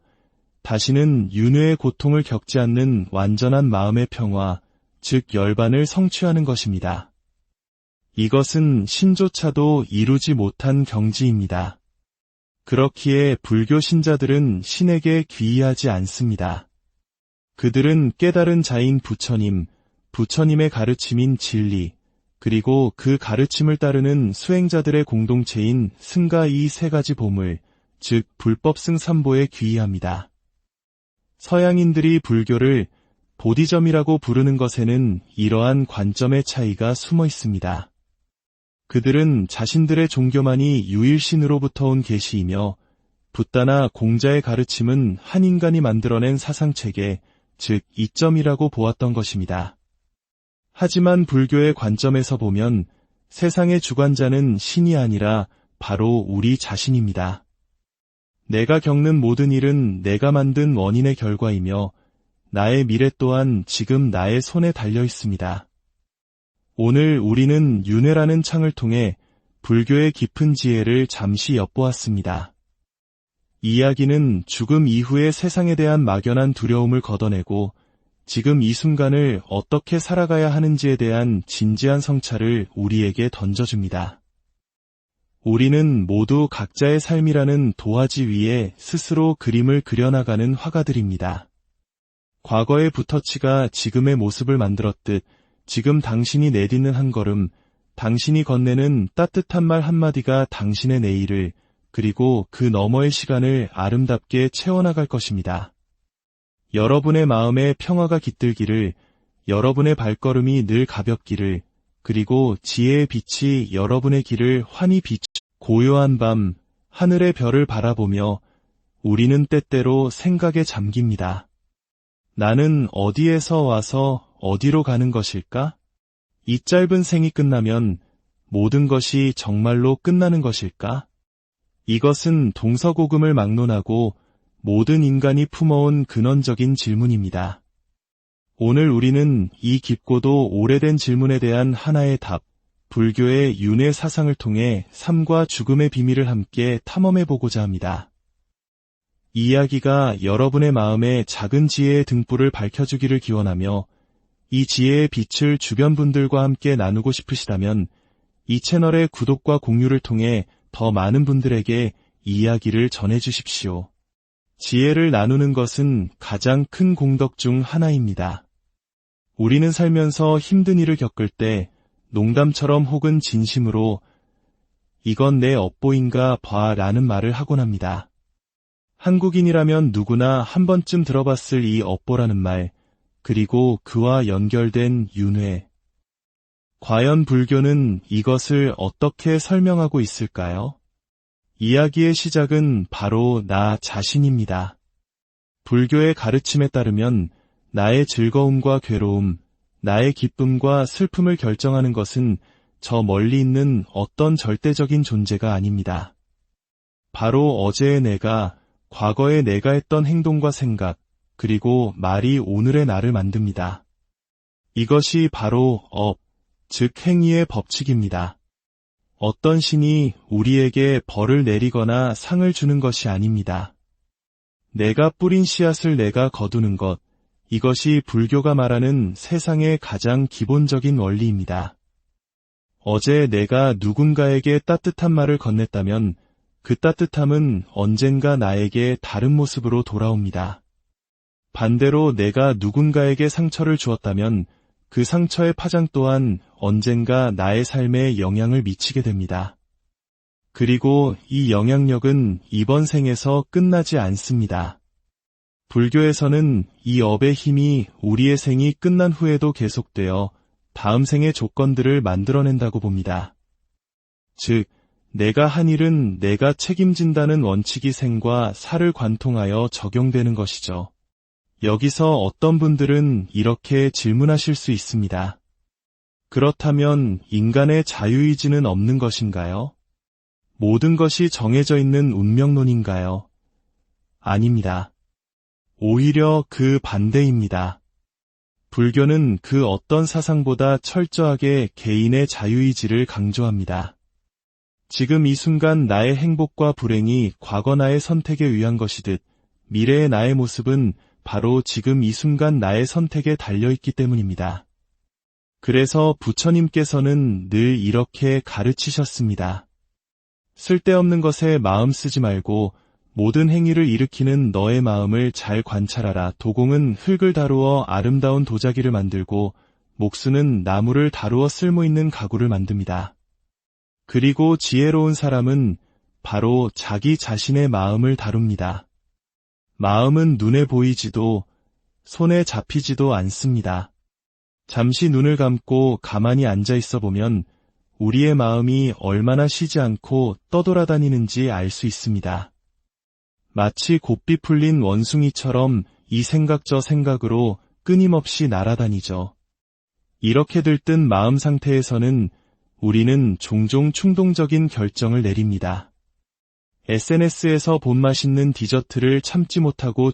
다시는 윤회의 고통을 겪지 않는 완전한 마음의 평화, 즉 열반을 성취하는 것입니다. 이것은 신조차도 이루지 못한 경지입니다. 그렇기에 불교 신자들은 신에게 귀의하지 않습니다. 그들은 깨달은 자인 부처님, 부처님의 가르침인 진리, 그리고 그 가르침을 따르는 수행자들의 공동체인 승가 이 세 가지 보물, 즉 불법승 삼보에 귀의합니다. 서양인들이 불교를 보디점이라고 부르는 것에는 이러한 관점의 차이가 숨어 있습니다. 그들은 자신들의 종교만이 유일신으로부터 온 계시이며 붓다나 공자의 가르침은 한 인간이 만들어낸 사상체계, 즉 이점이라고 보았던 것입니다. 하지만 불교의 관점에서 보면 세상의 주관자는 신이 아니라 바로 우리 자신입니다. 내가 겪는 모든 일은 내가 만든 원인의 결과이며 나의 미래 또한 지금 나의 손에 달려 있습니다. 오늘 우리는 윤회라는 창을 통해 불교의 깊은 지혜를 잠시 엿보았습니다. 이야기는 죽음 이후의 세상에 대한 막연한 두려움을 걷어내고 지금 이 순간을 어떻게 살아가야 하는지에 대한 진지한 성찰을 우리에게 던져줍니다. 우리는 모두 각자의 삶이라는 도화지 위에 스스로 그림을 그려나가는 화가들입니다. 과거의 붓터치가 지금의 모습을 만들었듯 지금 당신이 내딛는 한 걸음, 당신이 건네는 따뜻한 말 한마디가 당신의 내일을, 그리고 그 너머의 시간을 아름답게 채워나갈 것입니다. 여러분의 마음에 평화가 깃들기를, 여러분의 발걸음이 늘 가볍기를, 그리고 지혜의 빛이 여러분의 길을 환히 비추. 고요한 밤, 하늘의 별을 바라보며 우리는 때때로 생각에 잠깁니다. 나는 어디에서 와서 어디로 가는 것일까? 이 짧은 생이 끝나면 모든 것이 정말로 끝나는 것일까? 이것은 동서고금을 막론하고 모든 인간이 품어온 근원적인 질문입니다. 오늘 우리는 이 깊고도 오래된 질문에 대한 하나의 답, 불교의 윤회 사상을 통해 삶과 죽음의 비밀을 함께 탐험해보고자 합니다. 이 이야기가 여러분의 마음에 작은 지혜의 등불을 밝혀주기를 기원하며 이 지혜의 빛을 주변 분들과 함께 나누고 싶으시다면 이 채널의 구독과 공유를 통해 더 많은 분들에게 이 이야기를 전해주십시오. 지혜를 나누는 것은 가장 큰 공덕 중 하나입니다. 우리는 살면서 힘든 일을 겪을 때 농담처럼 혹은 진심으로 이건 내 업보인가 봐 라는 말을 하곤 합니다. 한국인이라면 누구나 한 번쯤 들어봤을 이 업보라는 말, 그리고 그와 연결된 윤회. 과연 불교는 이것을 어떻게 설명하고 있을까요? 이야기의 시작은 바로 나 자신입니다. 불교의 가르침에 따르면 나의 즐거움과 괴로움, 나의 기쁨과 슬픔을 결정하는 것은 저 멀리 있는 어떤 절대적인 존재가 아닙니다. 바로 어제의 내가, 과거의 내가 했던 행동과 생각, 그리고 말이 오늘의 나를 만듭니다. 이것이 바로 업, 즉 행위의 법칙입니다. 어떤 신이 우리에게 벌을 내리거나 상을 주는 것이 아닙니다. 내가 뿌린 씨앗을 내가 거두는 것, 이것이 불교가 말하는 세상의 가장 기본적인 원리입니다. 어제 내가 누군가에게 따뜻한 말을 건넸다면 그 따뜻함은 언젠가 나에게 다른 모습으로 돌아옵니다. 반대로 내가 누군가에게 상처를 주었다면 그 상처의 파장 또한 언젠가 나의 삶에 영향을 미치게 됩니다. 그리고 이 영향력은 이번 생에서 끝나지 않습니다. 불교에서는 이 업의 힘이 우리의 생이 끝난 후에도 계속되어 다음 생의 조건들을 만들어낸다고 봅니다. 즉, 내가 한 일은 내가 책임진다는 원칙이 생과 사를 관통하여 적용되는 것이죠. 여기서 어떤 분들은 이렇게 질문하실 수 있습니다. 그렇다면 인간의 자유의지는 없는 것인가요? 모든 것이 정해져 있는 운명론인가요? 아닙니다. 오히려 그 반대입니다. 불교는 그 어떤 사상보다 철저하게 개인의 자유의지를 강조합니다. 지금 이 순간 나의 행복과 불행이 과거 나의 선택에 의한 것이듯 미래의 나의 모습은 바로 지금 이 순간 나의 선택에 달려있기 때문입니다. 그래서 부처님께서는 늘 이렇게 가르치셨습니다. 쓸데없는 것에 마음 쓰지 말고 모든 행위를 일으키는 너의 마음을 잘 관찰하라. 도공은 흙을 다루어 아름다운 도자기를 만들고 목수는 나무를 다루어 쓸모있는 가구를 만듭니다. 그리고 지혜로운 사람은 바로 자기 자신의 마음을 다룹니다. 마음은 눈에 보이지도 손에 잡히지도 않습니다. 잠시 눈을 감고 가만히 앉아 있어 보면 우리의 마음이 얼마나 쉬지 않고 떠돌아다니는지 알 수 있습니다. 마치 곱비 풀린 원숭이처럼 이 생각 저 생각으로 끊임없이 날아다니죠. 이렇게 들뜬 마음 상태에서는 우리는 종종 충동적인 결정을 내립니다. SNS에서 본 맛있는 디저트를 참지 못하고